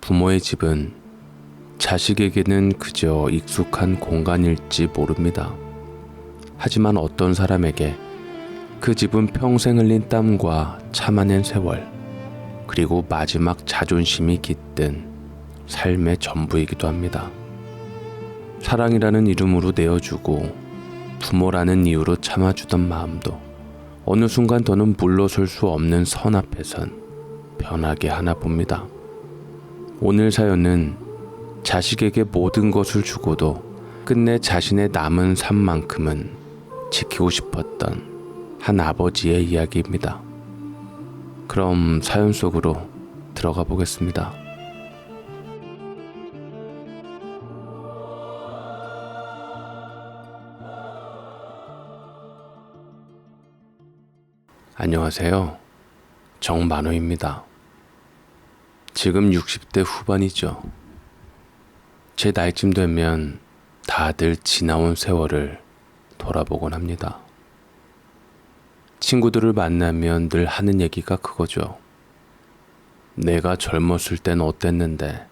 부모의 집은 자식에게는 그저 익숙한 공간일지 모릅니다. 하지만 어떤 사람에게 그 집은 평생 흘린 땀과 참아낸 세월, 그리고 마지막 자존심이 깃든 삶의 전부이기도 합니다. 사랑이라는 이름으로 내어주고 부모라는 이유로 참아주던 마음도 어느 순간 더는 물러설 수 없는 선 앞에선 변하게 하나 봅니다. 오늘 사연은 자식에게 모든 것을 주고도 끝내 자신의 남은 삶만큼은 지키고 싶었던 한 아버지의 이야기입니다. 그럼 사연 속으로 들어가 보겠습니다. 안녕하세요. 정만호입니다. 지금 60대 후반이죠. 제 나이쯤 되면 다들 지나온 세월을 돌아보곤 합니다. 친구들을 만나면 늘 하는 얘기가 그거죠. 내가 젊었을 땐 어땠는데,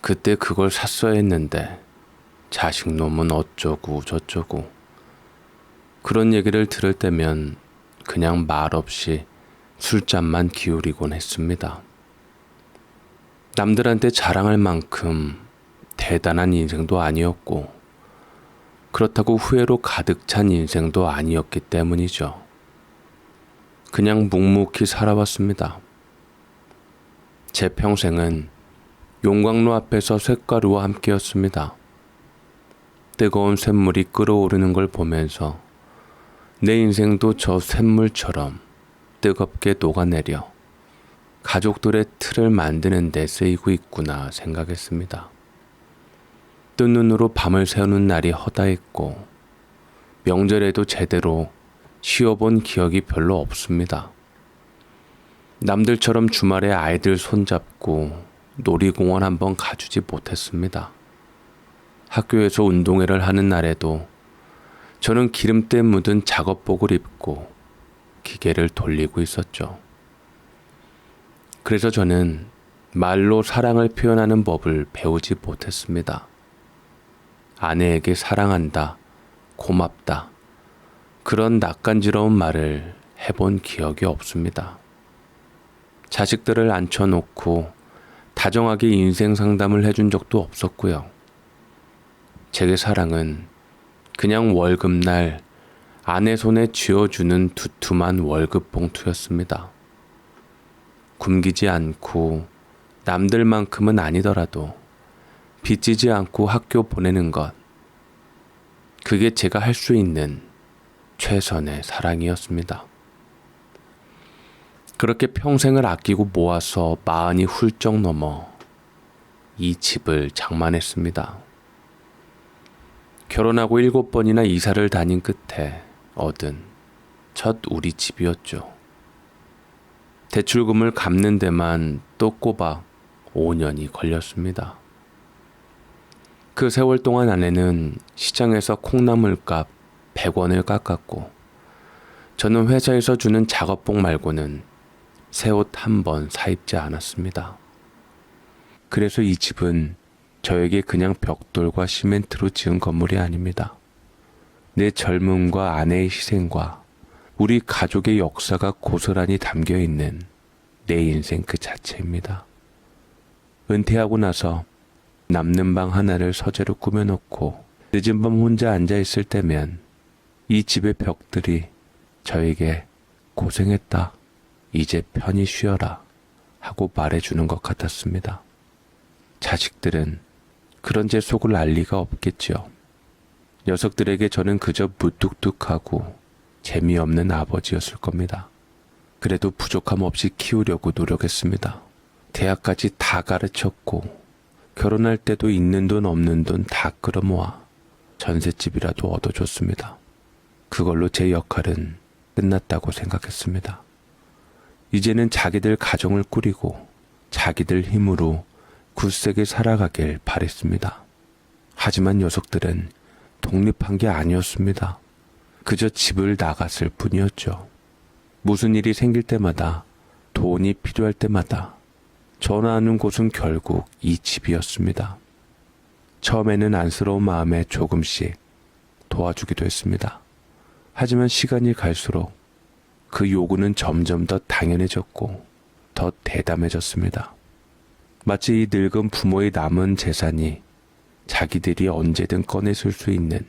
그때 그걸 샀어야 했는데, 자식놈은 어쩌고 저쩌고. 그런 얘기를 들을 때면 그냥 말없이 술잔만 기울이곤 했습니다. 남들한테 자랑할 만큼 대단한 인생도 아니었고, 그렇다고 후회로 가득 찬 인생도 아니었기 때문이죠. 그냥 묵묵히 살아왔습니다. 제 평생은 용광로 앞에서 쇳가루와 함께였습니다. 뜨거운 쇳물이 끓어오르는 걸 보면서 내 인생도 저 쇳물처럼 뜨겁게 녹아내려 가족들의 틀을 만드는 데 쓰이고 있구나 생각했습니다. 뜬 눈으로 밤을 새우는 날이 허다했고 명절에도 제대로 쉬어본 기억이 별로 없습니다. 남들처럼 주말에 아이들 손잡고 놀이공원 한번 가주지 못했습니다. 학교에서 운동회를 하는 날에도 저는 기름때 묻은 작업복을 입고 기계를 돌리고 있었죠. 그래서 저는 말로 사랑을 표현하는 법을 배우지 못했습니다. 아내에게 사랑한다, 고맙다, 그런 낯간지러운 말을 해본 기억이 없습니다. 자식들을 앉혀놓고 다정하게 인생 상담을 해준 적도 없었고요. 제게 사랑은 그냥 월급날 아내 손에 쥐어주는 두툼한 월급 봉투였습니다. 굶기지 않고 남들만큼은 아니더라도 빚지지 않고 학교 보내는 것, 그게 제가 할 수 있는 최선의 사랑이었습니다. 그렇게 평생을 아끼고 모아서 40이 훌쩍 넘어 이 집을 장만했습니다. 결혼하고 7번이나 이사를 다닌 끝에 얻은 첫 우리 집이었죠. 대출금을 갚는 데만 또 꼬박 5년이 걸렸습니다. 그 세월 동안 아내는 시장에서 콩나물값 100원을 깎았고, 저는 회사에서 주는 작업복 말고는 새 옷 한 번 사입지 않았습니다. 그래서 이 집은 저에게 그냥 벽돌과 시멘트로 지은 건물이 아닙니다. 내 젊음과 아내의 희생과 우리 가족의 역사가 고스란히 담겨있는 내 인생 그 자체입니다. 은퇴하고 나서 남는 방 하나를 서재로 꾸며놓고 늦은 밤 혼자 앉아있을 때면 이 집의 벽들이 저에게 고생했다, 이제 편히 쉬어라 하고 말해주는 것 같았습니다. 자식들은 그런 제 속을 알 리가 없겠죠. 녀석들에게 저는 그저 무뚝뚝하고 재미없는 아버지였을 겁니다. 그래도 부족함 없이 키우려고 노력했습니다. 대학까지 다 가르쳤고 결혼할 때도 있는 돈 없는 돈 다 끌어모아 전셋집이라도 얻어줬습니다. 그걸로 제 역할은 끝났다고 생각했습니다. 이제는 자기들 가정을 꾸리고 자기들 힘으로 굳세게 살아가길 바랬습니다. 하지만 녀석들은 독립한 게 아니었습니다. 그저 집을 나갔을 뿐이었죠. 무슨 일이 생길 때마다, 돈이 필요할 때마다 전화하는 곳은 결국 이 집이었습니다. 처음에는 안쓰러운 마음에 조금씩 도와주기도 했습니다. 하지만 시간이 갈수록 그 요구는 점점 더 당연해졌고 더 대담해졌습니다. 마치 이 늙은 부모의 남은 재산이 자기들이 언제든 꺼내쓸 수 있는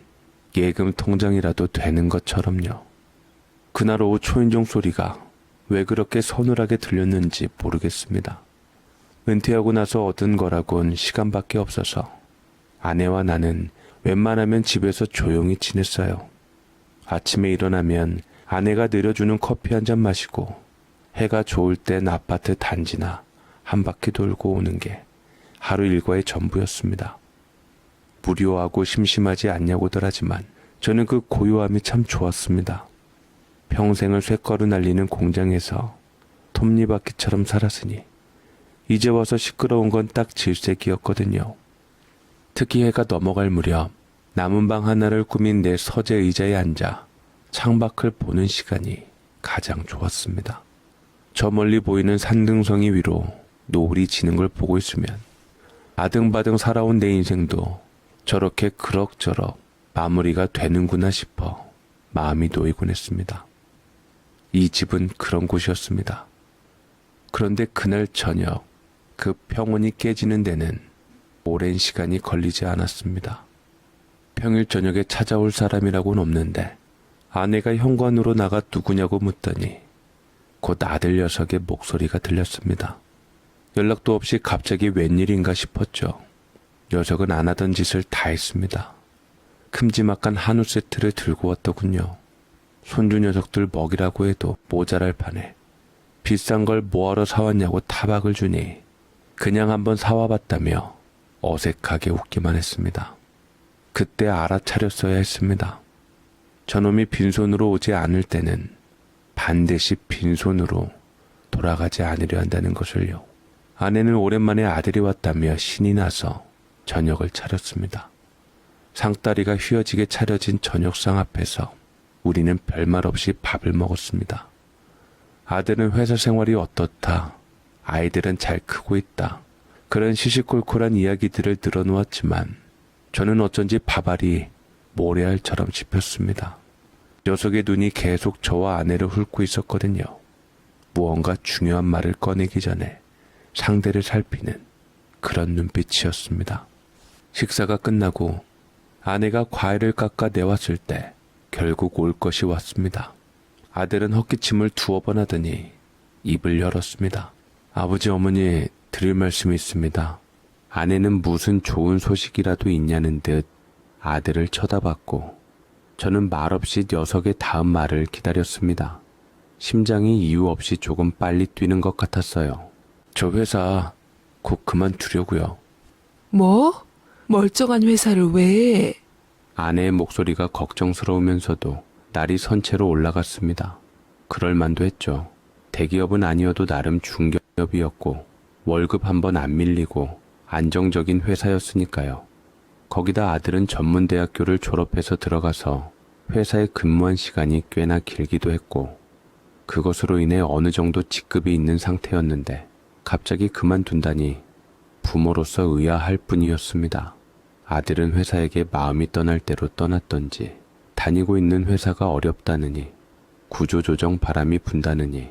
예금 통장이라도 되는 것처럼요. 그날 오후 초인종 소리가 왜 그렇게 서늘하게 들렸는지 모르겠습니다. 은퇴하고 나서 얻은 거라곤 시간밖에 없어서 아내와 나는 웬만하면 집에서 조용히 지냈어요. 아침에 일어나면 아내가 내려주는 커피 한 잔 마시고 해가 좋을 땐 아파트 단지나 한 바퀴 돌고 오는 게 하루 일과의 전부였습니다. 무료하고 심심하지 않냐고들 하지만 저는 그 고요함이 참 좋았습니다. 평생을 쇳거루 날리는 공장에서 톱니바퀴처럼 살았으니 이제 와서 시끄러운 건 딱 질색이었거든요. 특히 해가 넘어갈 무렵 남은 방 하나를 꾸민 내 서재 의자에 앉아 창밖을 보는 시간이 가장 좋았습니다. 저 멀리 보이는 산등성이 위로 노을이 지는 걸 보고 있으면 아등바등 살아온 내 인생도 저렇게 그럭저럭 마무리가 되는구나 싶어 마음이 놓이곤 했습니다. 이 집은 그런 곳이었습니다. 그런데 그날 저녁 그 평온이 깨지는 데는 오랜 시간이 걸리지 않았습니다. 평일 저녁에 찾아올 사람이라고는 없는데 아내가 현관으로 나가 누구냐고 묻더니 곧 아들 녀석의 목소리가 들렸습니다. 연락도 없이 갑자기 웬일인가 싶었죠. 녀석은 안 하던 짓을 다 했습니다. 큼지막한 한우 세트를 들고 왔더군요. 손주 녀석들 먹이라고 해도 모자랄 판에 비싼 걸 뭐하러 사왔냐고 타박을 주니 그냥 한번 사와봤다며 어색하게 웃기만 했습니다. 그때 알아차렸어야 했습니다. 저놈이 빈손으로 오지 않을 때는 반드시 빈손으로 돌아가지 않으려 한다는 것을요. 아내는 오랜만에 아들이 왔다며 신이 나서 저녁을 차렸습니다. 상다리가 휘어지게 차려진 저녁상 앞에서 우리는 별말 없이 밥을 먹었습니다. 아들은 회사 생활이 어떻다, 아이들은 잘 크고 있다, 그런 시시콜콜한 이야기들을 늘어놓았지만 저는 어쩐지 밥알이 모래알처럼 씹혔습니다. 녀석의 눈이 계속 저와 아내를 훑고 있었거든요. 무언가 중요한 말을 꺼내기 전에 상대를 살피는 그런 눈빛이었습니다. 식사가 끝나고 아내가 과일을 깎아 내왔을 때 결국 올 것이 왔습니다. 아들은 헛기침을 두어 번 하더니 입을 열었습니다. 아버지, 어머니, 드릴 말씀이 있습니다. 아내는 무슨 좋은 소식이라도 있냐는 듯 아들을 쳐다봤고 저는 말없이 녀석의 다음 말을 기다렸습니다. 심장이 이유 없이 조금 빨리 뛰는 것 같았어요. 저 회사 곧 그만두려고요. 뭐? 멀쩡한 회사를 왜? 아내의 목소리가 걱정스러우면서도 날이 선체로 올라갔습니다. 그럴 만도 했죠. 대기업은 아니어도 나름 중견기업이었고 월급 한 번 안 밀리고 안정적인 회사였으니까요. 거기다 아들은 전문대학교를 졸업해서 들어가서 회사에 근무한 시간이 꽤나 길기도 했고 그것으로 인해 어느 정도 직급이 있는 상태였는데 갑자기 그만둔다니 부모로서 의아할 뿐이었습니다. 아들은 회사에게 마음이 떠날 대로 떠났던지 다니고 있는 회사가 어렵다느니 구조조정 바람이 분다느니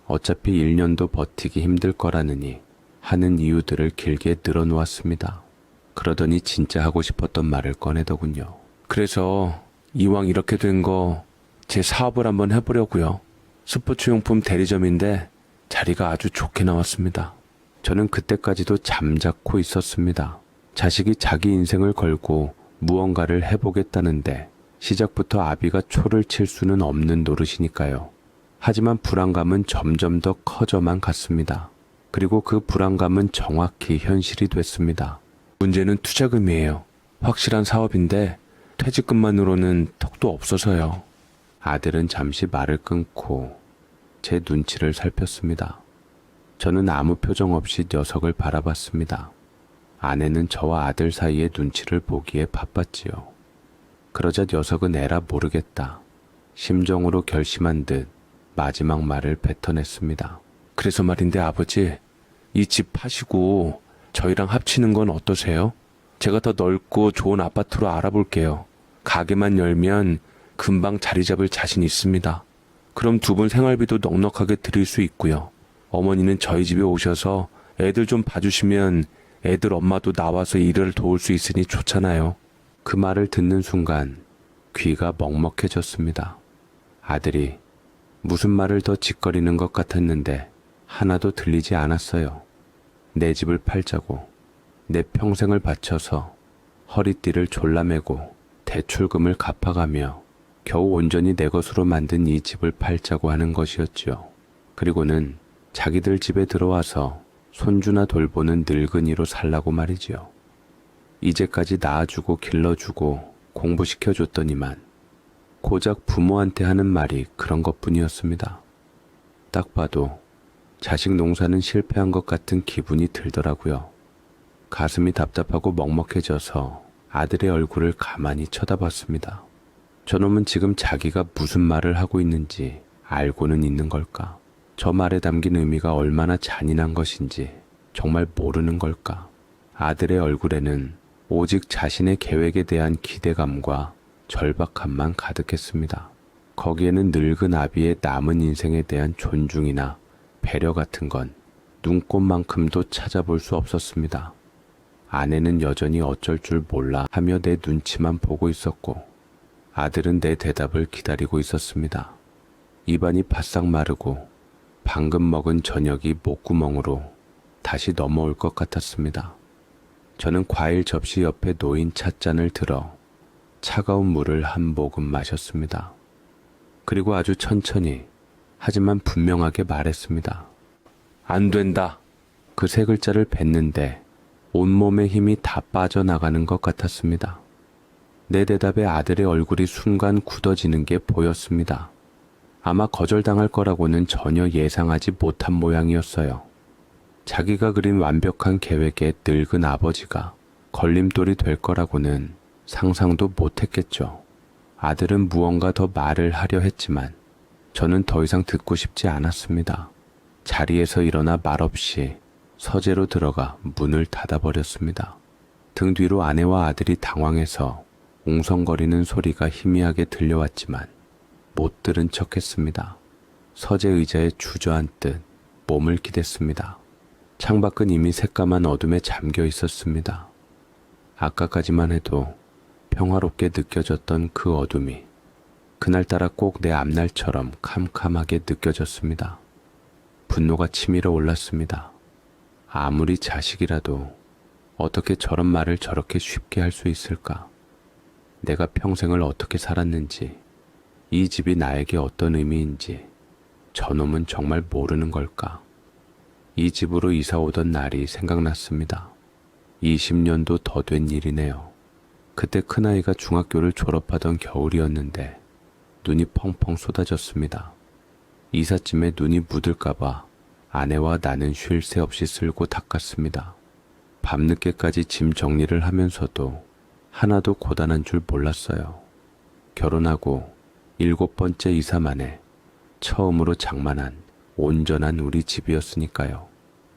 어차피 1년도 버티기 힘들 거라느니 하는 이유들을 길게 늘어놓았습니다. 그러더니 진짜 하고 싶었던 말을 꺼내더군요. 그래서 이왕 이렇게 된 거 제 사업을 한번 해보려고요. 스포츠용품 대리점인데 자리가 아주 좋게 나왔습니다. 저는 그때까지도 잠자코 있었습니다. 자식이 자기 인생을 걸고 무언가를 해보겠다는데 시작부터 아비가 초를 칠 수는 없는 노릇이니까요. 하지만 불안감은 점점 더 커져만 갔습니다. 그리고 그 불안감은 정확히 현실이 됐습니다. 문제는 투자금이에요. 확실한 사업인데 퇴직금만으로는 턱도 없어서요. 아들은 잠시 말을 끊고 제 눈치를 살폈습니다. 저는 아무 표정 없이 녀석을 바라봤습니다. 아내는 저와 아들 사이의 눈치를 보기에 바빴지요. 그러자 녀석은 에라 모르겠다. 심정으로 결심한 듯 마지막 말을 뱉어냈습니다. 그래서 말인데 아버지, 이 집 파시고 저희랑 합치는 건 어떠세요? 제가 더 넓고 좋은 아파트로 알아볼게요. 가게만 열면 금방 자리 잡을 자신 있습니다. 그럼 두 분 생활비도 넉넉하게 드릴 수 있고요. 어머니는 저희 집에 오셔서 애들 좀 봐주시면 애들 엄마도 나와서 일을 도울 수 있으니 좋잖아요. 그 말을 듣는 순간 귀가 먹먹해졌습니다. 아들이 무슨 말을 더 짓거리는 것 같았는데 하나도 들리지 않았어요. 내 집을 팔자고, 내 평생을 바쳐서 허리띠를 졸라매고 대출금을 갚아가며 겨우 온전히 내 것으로 만든 이 집을 팔자고 하는 것이었지요. 그리고는 자기들 집에 들어와서 손주나 돌보는 늙은이로 살라고 말이지요. 이제까지 낳아주고 길러주고 공부시켜줬더니만 고작 부모한테 하는 말이 그런 것뿐이었습니다. 딱 봐도 자식 농사는 실패한 것 같은 기분이 들더라고요. 가슴이 답답하고 먹먹해져서 아들의 얼굴을 가만히 쳐다봤습니다. 저놈은 지금 자기가 무슨 말을 하고 있는지 알고는 있는 걸까? 저 말에 담긴 의미가 얼마나 잔인한 것인지 정말 모르는 걸까? 아들의 얼굴에는 오직 자신의 계획에 대한 기대감과 절박함만 가득했습니다. 거기에는 늙은 아비의 남은 인생에 대한 존중이나 배려 같은 건 눈꽃만큼도 찾아볼 수 없었습니다. 아내는 여전히 어쩔 줄 몰라 하며 내 눈치만 보고 있었고, 아들은 내 대답을 기다리고 있었습니다. 입안이 바싹 마르고 방금 먹은 저녁이 목구멍으로 다시 넘어올 것 같았습니다. 저는 과일 접시 옆에 놓인 찻잔을 들어 차가운 물을 한 모금 마셨습니다. 그리고 아주 천천히 하지만 분명하게 말했습니다. 안 된다. 그 세 글자를 뱉는데 온몸의 힘이 다 빠져나가는 것 같았습니다. 내 대답에 아들의 얼굴이 순간 굳어지는 게 보였습니다. 아마 거절당할 거라고는 전혀 예상하지 못한 모양이었어요. 자기가 그린 완벽한 계획에 늙은 아버지가 걸림돌이 될 거라고는 상상도 못했겠죠. 아들은 무언가 더 말을 하려 했지만 저는 더 이상 듣고 싶지 않았습니다. 자리에서 일어나 말없이 서재로 들어가 문을 닫아버렸습니다. 등 뒤로 아내와 아들이 당황해서 웅성거리는 소리가 희미하게 들려왔지만 못 들은 척했습니다. 서재 의자에 주저앉듯 몸을 기댔습니다. 창밖은 이미 새까만 어둠에 잠겨 있었습니다. 아까까지만 해도 평화롭게 느껴졌던 그 어둠이 그날따라 꼭 내 앞날처럼 캄캄하게 느껴졌습니다. 분노가 치밀어 올랐습니다. 아무리 자식이라도 어떻게 저런 말을 저렇게 쉽게 할 수 있을까? 내가 평생을 어떻게 살았는지, 이 집이 나에게 어떤 의미인지 저놈은 정말 모르는 걸까? 이 집으로 이사 오던 날이 생각났습니다. 20년도 더 된 일이네요. 그때 큰아이가 중학교를 졸업하던 겨울이었는데 눈이 펑펑 쏟아졌습니다. 이삿짐에 눈이 묻을까봐 아내와 나는 쉴 새 없이 쓸고 닦았습니다. 밤늦게까지 짐 정리를 하면서도 하나도 고단한 줄 몰랐어요. 결혼하고 7번째 이사 만에 처음으로 장만한 온전한 우리 집이었으니까요.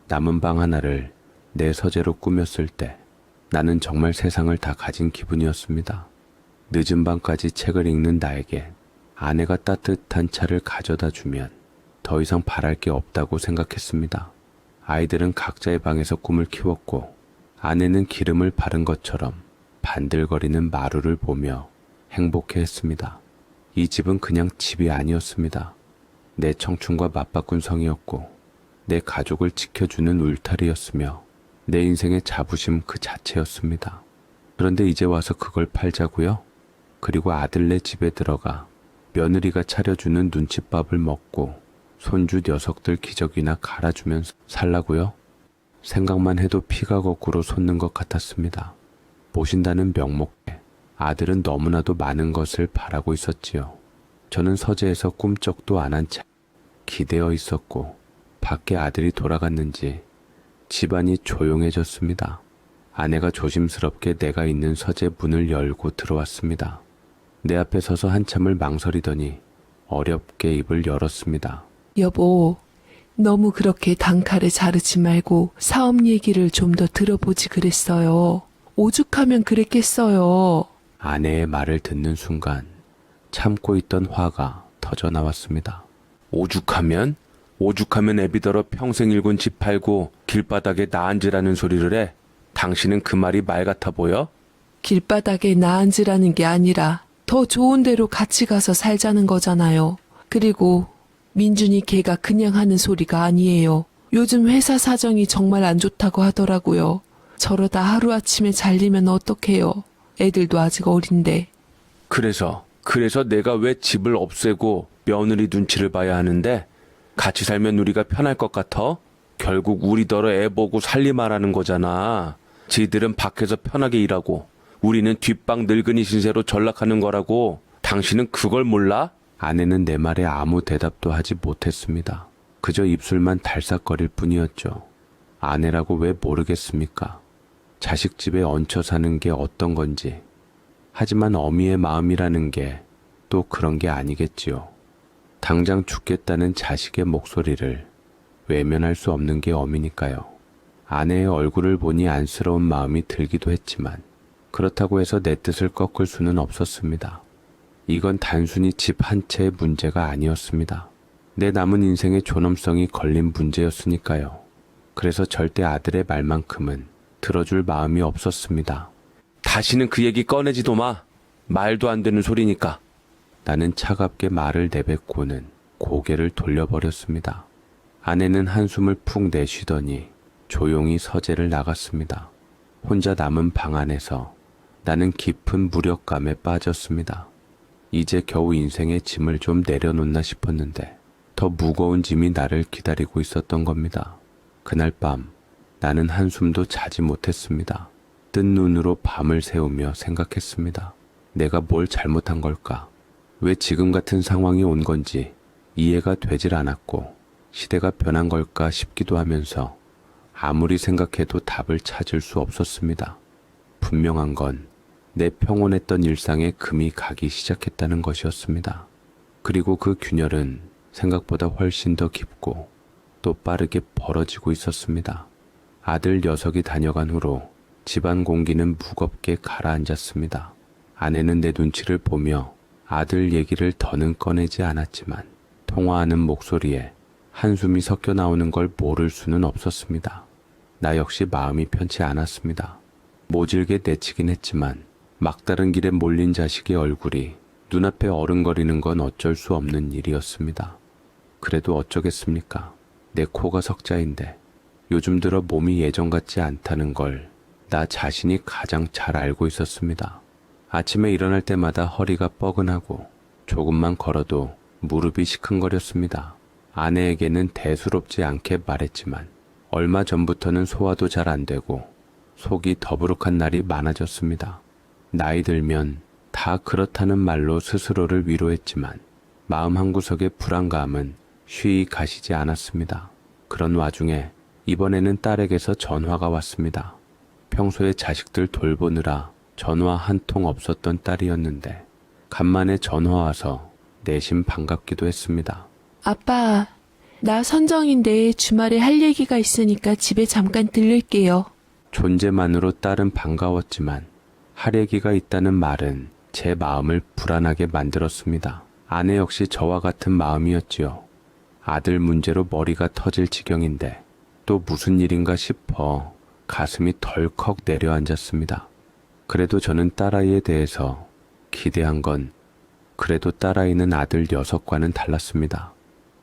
남은 방 하나를 내 서재로 꾸몄을 때 나는 정말 세상을 다 가진 기분이었습니다. 늦은 밤까지 책을 읽는 나에게 아내가 따뜻한 차를 가져다 주면 더 이상 바랄 게 없다고 생각했습니다. 아이들은 각자의 방에서 꿈을 키웠고 아내는 기름을 바른 것처럼 반들거리는 마루를 보며 행복해했습니다. 이 집은 그냥 집이 아니었습니다. 내 청춘과 맞바꾼 성이었고 내 가족을 지켜주는 울타리였으며 내 인생의 자부심 그 자체였습니다. 그런데 이제 와서 그걸 팔자고요? 그리고 아들네 집에 들어가 며느리가 차려주는 눈칫밥을 먹고 손주 녀석들 기저귀나 갈아주면서 살라고요? 생각만 해도 피가 거꾸로 솟는 것 같았습니다. 모신다는 명목에 아들은 너무나도 많은 것을 바라고 있었지요. 저는 서재에서 꿈쩍도 안 한 채 기대어 있었고 밖에 아들이 돌아갔는지 집안이 조용해졌습니다. 아내가 조심스럽게 내가 있는 서재 문을 열고 들어왔습니다. 내 앞에 서서 한참을 망설이더니 어렵게 입을 열었습니다. 여보, 너무 그렇게 단칼에 자르지 말고 사업 얘기를 좀 더 들어보지 그랬어요. 오죽하면 그랬겠어요. 아내의 말을 듣는 순간 참고 있던 화가 터져 나왔습니다. 오죽하면? 오죽하면 애비더러 평생 일군 집 팔고 길바닥에 나 앉으라는 소리를 해? 당신은 그 말이 말 같아 보여? 길바닥에 나 앉으라는 게 아니라 더 좋은 데로 같이 가서 살자는 거잖아요. 그리고 민준이 걔가 그냥 하는 소리가 아니에요. 요즘 회사 사정이 정말 안 좋다고 하더라고요. 저러다 하루아침에 잘리면 어떡해요. 애들도 아직 어린데. 그래서 내가 왜 집을 없애고 며느리 눈치를 봐야 하는데 같이 살면 우리가 편할 것 같아? 결국 우리더러 애 보고 살림하라는 거잖아. 지들은 밖에서 편하게 일하고 우리는 뒷방 늙은이 신세로 전락하는 거라고. 당신은 그걸 몰라? 아내는 내 말에 아무 대답도 하지 못했습니다. 그저 입술만 달싹거릴 뿐이었죠. 아내라고 왜 모르겠습니까? 자식 집에 얹혀 사는 게 어떤 건지. 하지만 어미의 마음이라는 게 또 그런 게 아니겠지요. 당장 죽겠다는 자식의 목소리를 외면할 수 없는 게 어미니까요. 아내의 얼굴을 보니 안쓰러운 마음이 들기도 했지만 그렇다고 해서 내 뜻을 꺾을 수는 없었습니다. 이건 단순히 집 한 채의 문제가 아니었습니다. 내 남은 인생의 존엄성이 걸린 문제였으니까요. 그래서 절대 아들의 말만큼은 들어줄 마음이 없었습니다. 다시는 그 얘기 꺼내지도 마. 말도 안 되는 소리니까. 나는 차갑게 말을 내뱉고는 고개를 돌려버렸습니다. 아내는 한숨을 푹 내쉬더니 조용히 서재를 나갔습니다. 혼자 남은 방 안에서 나는 깊은 무력감에 빠졌습니다. 이제 겨우 인생의 짐을 좀 내려놓나 싶었는데 더 무거운 짐이 나를 기다리고 있었던 겁니다. 그날 밤 나는 한숨도 자지 못했습니다. 뜬 눈으로 밤을 새우며 생각했습니다. 내가 뭘 잘못한 걸까? 왜 지금 같은 상황이 온 건지 이해가 되질 않았고 시대가 변한 걸까 싶기도 하면서 아무리 생각해도 답을 찾을 수 없었습니다. 분명한 건 내 평온했던 일상에 금이 가기 시작했다는 것이었습니다. 그리고 그 균열은 생각보다 훨씬 더 깊고 또 빠르게 벌어지고 있었습니다. 아들 녀석이 다녀간 후로 집안 공기는 무겁게 가라앉았습니다. 아내는 내 눈치를 보며 아들 얘기를 더는 꺼내지 않았지만 통화하는 목소리에 한숨이 섞여 나오는 걸 모를 수는 없었습니다. 나 역시 마음이 편치 않았습니다. 모질게 내치긴 했지만 막다른 길에 몰린 자식의 얼굴이 눈앞에 어른거리는 건 어쩔 수 없는 일이었습니다. 그래도 어쩌겠습니까? 내 코가 석자인데 요즘 들어 몸이 예전 같지 않다는 걸 나 자신이 가장 잘 알고 있었습니다. 아침에 일어날 때마다 허리가 뻐근하고 조금만 걸어도 무릎이 시큰거렸습니다. 아내에게는 대수롭지 않게 말했지만 얼마 전부터는 소화도 잘 안 되고 속이 더부룩한 날이 많아졌습니다. 나이 들면 다 그렇다는 말로 스스로를 위로했지만 마음 한구석의 불안감은 쉬이 가시지 않았습니다. 그런 와중에 이번에는 딸에게서 전화가 왔습니다. 평소에 자식들 돌보느라 전화 한 통 없었던 딸이었는데 간만에 전화 와서 내심 반갑기도 했습니다. 아빠, 나 선정인데 주말에 할 얘기가 있으니까 집에 잠깐 들를게요. 존재만으로 딸은 반가웠지만 할 얘기가 있다는 말은 제 마음을 불안하게 만들었습니다. 아내 역시 저와 같은 마음이었지요. 아들 문제로 머리가 터질 지경인데 또 무슨 일인가 싶어 가슴이 덜컥 내려앉았습니다. 그래도 저는 딸아이에 대해서 기대한 건 그래도 딸아이는 아들 녀석과는 달랐습니다.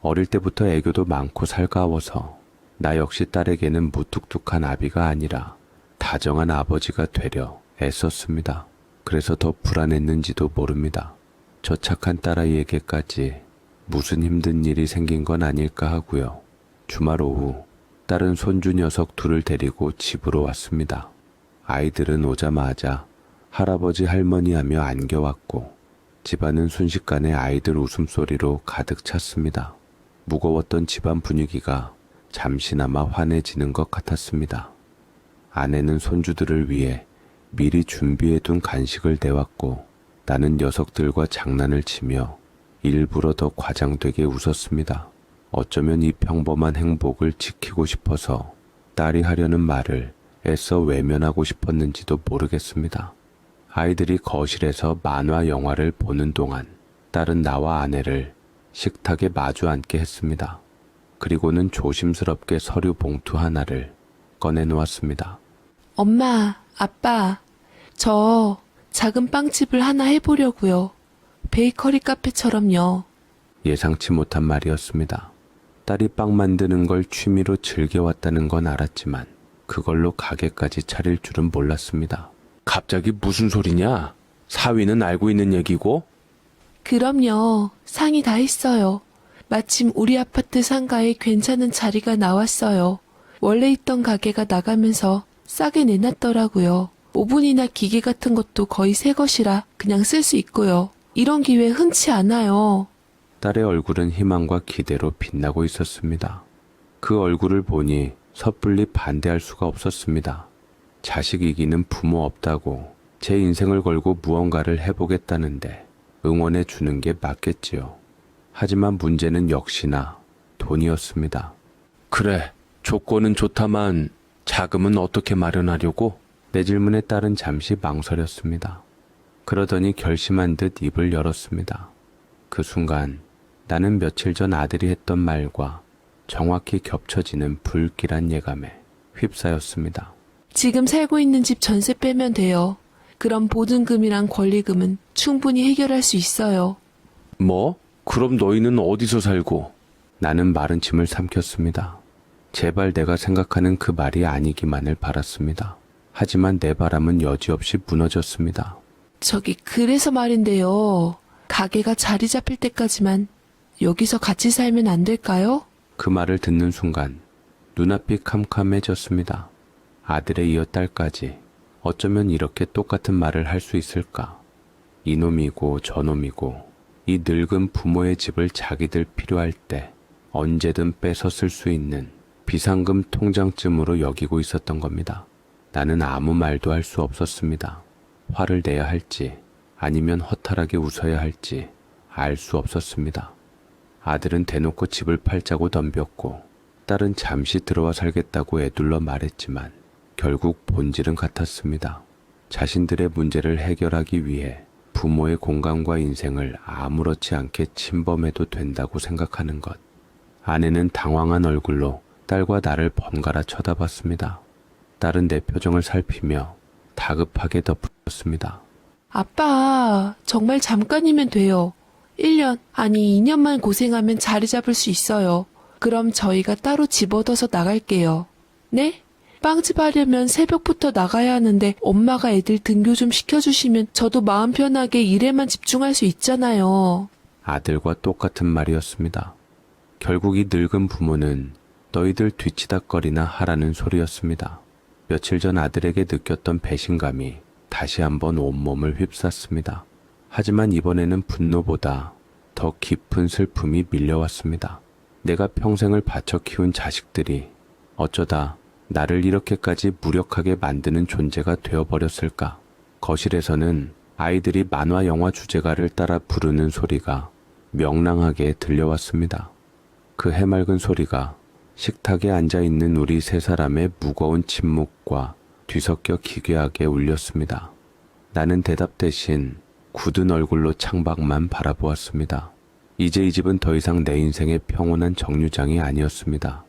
어릴 때부터 애교도 많고 살가워서 나 역시 딸에게는 무뚝뚝한 아비가 아니라 다정한 아버지가 되려 애썼습니다. 그래서 더 불안했는지도 모릅니다. 저 착한 딸아이에게까지 무슨 힘든 일이 생긴 건 아닐까 하고요. 주말 오후 딸은 손주 녀석 둘을 데리고 집으로 왔습니다. 아이들은 오자마자 할아버지 할머니 하며 안겨왔고 집안은 순식간에 아이들 웃음소리로 가득 찼습니다. 무거웠던 집안 분위기가 잠시나마 환해지는 것 같았습니다. 아내는 손주들을 위해 미리 준비해둔 간식을 내왔고 나는 녀석들과 장난을 치며 일부러 더 과장되게 웃었습니다. 어쩌면 이 평범한 행복을 지키고 싶어서 딸이 하려는 말을 애써 외면하고 싶었는지도 모르겠습니다. 아이들이 거실에서 만화 영화를 보는 동안 딸은 나와 아내를 식탁에 마주 앉게 했습니다. 그리고는 조심스럽게 서류 봉투 하나를 꺼내 놓았습니다. 엄마, 아빠, 저 작은 빵집을 하나 해보려고요. 베이커리 카페처럼요. 예상치 못한 말이었습니다. 딸이 빵 만드는 걸 취미로 즐겨왔다는 건 알았지만 그걸로 가게까지 차릴 줄은 몰랐습니다. 갑자기 무슨 소리냐? 사위는 알고 있는 얘기고? 그럼요. 상의 다 했어요. 마침 우리 아파트 상가에 괜찮은 자리가 나왔어요. 원래 있던 가게가 나가면서 싸게 내놨더라고요. 오븐이나 기계 같은 것도 거의 새 것이라 그냥 쓸 수 있고요. 이런 기회 흔치 않아요. 딸의 얼굴은 희망과 기대로 빛나고 있었습니다. 그 얼굴을 보니 섣불리 반대할 수가 없었습니다. 자식 이기는 부모 없다고 제 인생을 걸고 무언가를 해보겠다는데 응원해 주는 게 맞겠지요. 하지만 문제는 역시나 돈이었습니다. 그래, 조건은 좋다만 자금은 어떻게 마련하려고? 내 질문에 딸은 잠시 망설였습니다. 그러더니 결심한 듯 입을 열었습니다. 그 순간 나는 며칠 전 아들이 했던 말과 정확히 겹쳐지는 불길한 예감에 휩싸였습니다. 지금 살고 있는 집 전세 빼면 돼요. 그럼 보증금이랑 권리금은 충분히 해결할 수 있어요. 뭐? 그럼 너희는 어디서 살고? 나는 마른 침을 삼켰습니다. 제발 내가 생각하는 그 말이 아니기만을 바랐습니다. 하지만 내 바람은 여지없이 무너졌습니다. 저기 그래서 말인데요. 가게가 자리 잡힐 때까지만 여기서 같이 살면 안 될까요? 그 말을 듣는 순간 눈앞이 캄캄해졌습니다. 아들에 이어 딸까지 어쩌면 이렇게 똑같은 말을 할 수 있을까? 이놈이고 저놈이고 이 늙은 부모의 집을 자기들 필요할 때 언제든 뺏어 쓸 수 있는 비상금 통장쯤으로 여기고 있었던 겁니다. 나는 아무 말도 할 수 없었습니다. 화를 내야 할지 아니면 허탈하게 웃어야 할지 알 수 없었습니다. 아들은 대놓고 집을 팔자고 덤볐고 딸은 잠시 들어와 살겠다고 애둘러 말했지만 결국 본질은 같았습니다. 자신들의 문제를 해결하기 위해 부모의 공간과 인생을 아무렇지 않게 침범해도 된다고 생각하는 것. 아내는 당황한 얼굴로 딸과 나를 번갈아 쳐다봤습니다. 딸은 내 표정을 살피며 다급하게 덧붙였습니다. 아빠, 정말 잠깐이면 돼요. 1년, 아니 2년만 고생하면 자리 잡을 수 있어요. 그럼 저희가 따로 집 얻어서 나갈게요. 네? 빵집 하려면 새벽부터 나가야 하는데 엄마가 애들 등교 좀 시켜주시면 저도 마음 편하게 일에만 집중할 수 있잖아요. 아들과 똑같은 말이었습니다. 결국 이 늙은 부모는 너희들 뒤치다거리나 하라는 소리였습니다. 며칠 전 아들에게 느꼈던 배신감이 다시 한번 온몸을 휩쌌습니다. 하지만 이번에는 분노보다 더 깊은 슬픔이 밀려왔습니다. 내가 평생을 바쳐 키운 자식들이 어쩌다 나를 이렇게까지 무력하게 만드는 존재가 되어버렸을까? 거실에서는 아이들이 만화 영화 주제가를 따라 부르는 소리가 명랑하게 들려왔습니다. 그 해맑은 소리가 식탁에 앉아있는 우리 세 사람의 무거운 침묵과 뒤섞여 기괴하게 울렸습니다. 나는 대답 대신 굳은 얼굴로 창밖만 바라보았습니다. 이제 이 집은 더 이상 내 인생의 평온한 정류장이 아니었습니다.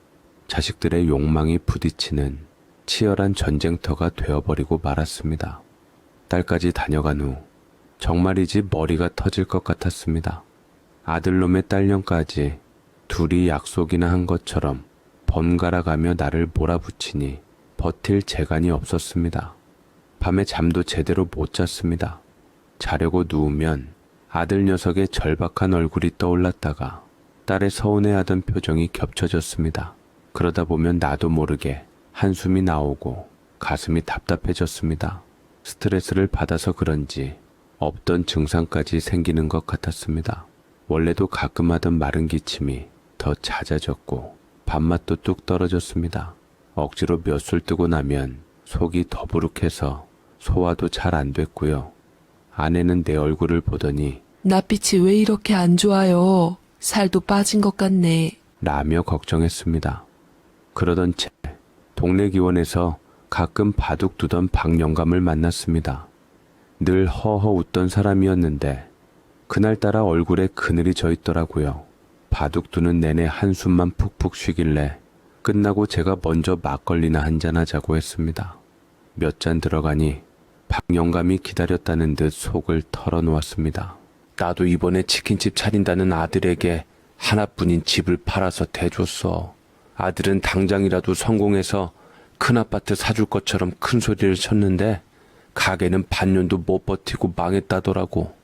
자식들의 욕망이 부딪히는 치열한 전쟁터가 되어버리고 말았습니다. 딸까지 다녀간 후 정말이지 머리가 터질 것 같았습니다. 아들놈의 딸년까지 둘이 약속이나 한 것처럼 번갈아가며 나를 몰아붙이니 버틸 재간이 없었습니다. 밤에 잠도 제대로 못 잤습니다. 자려고 누우면 아들 녀석의 절박한 얼굴이 떠올랐다가 딸의 서운해하던 표정이 겹쳐졌습니다. 그러다 보면 나도 모르게 한숨이 나오고 가슴이 답답해졌습니다. 스트레스를 받아서 그런지 없던 증상까지 생기는 것 같았습니다. 원래도 가끔 하던 마른 기침이 더 잦아졌고 밥맛도 뚝 떨어졌습니다. 억지로 몇 술 뜨고 나면 속이 더부룩해서 소화도 잘 안 됐고요. 아내는 내 얼굴을 보더니 낯빛이 왜 이렇게 안 좋아요? 살도 빠진 것 같네. 라며 걱정했습니다. 그러던 채 동네 기원에서 가끔 바둑 두던 박 영감을 만났습니다. 늘 허허 웃던 사람이었는데 그날따라 얼굴에 그늘이 져 있더라고요. 바둑 두는 내내 한숨만 푹푹 쉬길래 끝나고 제가 먼저 막걸리나 한잔 하자고 했습니다. 몇 잔 들어가니 박 영감이 기다렸다는 듯 속을 털어놓았습니다. 나도 이번에 치킨집 차린다는 아들에게 하나뿐인 집을 팔아서 대줬어. 아들은 당장이라도 성공해서 큰 아파트 사줄 것처럼 큰 소리를 쳤는데 가게는 반년도 못 버티고 망했다더라고.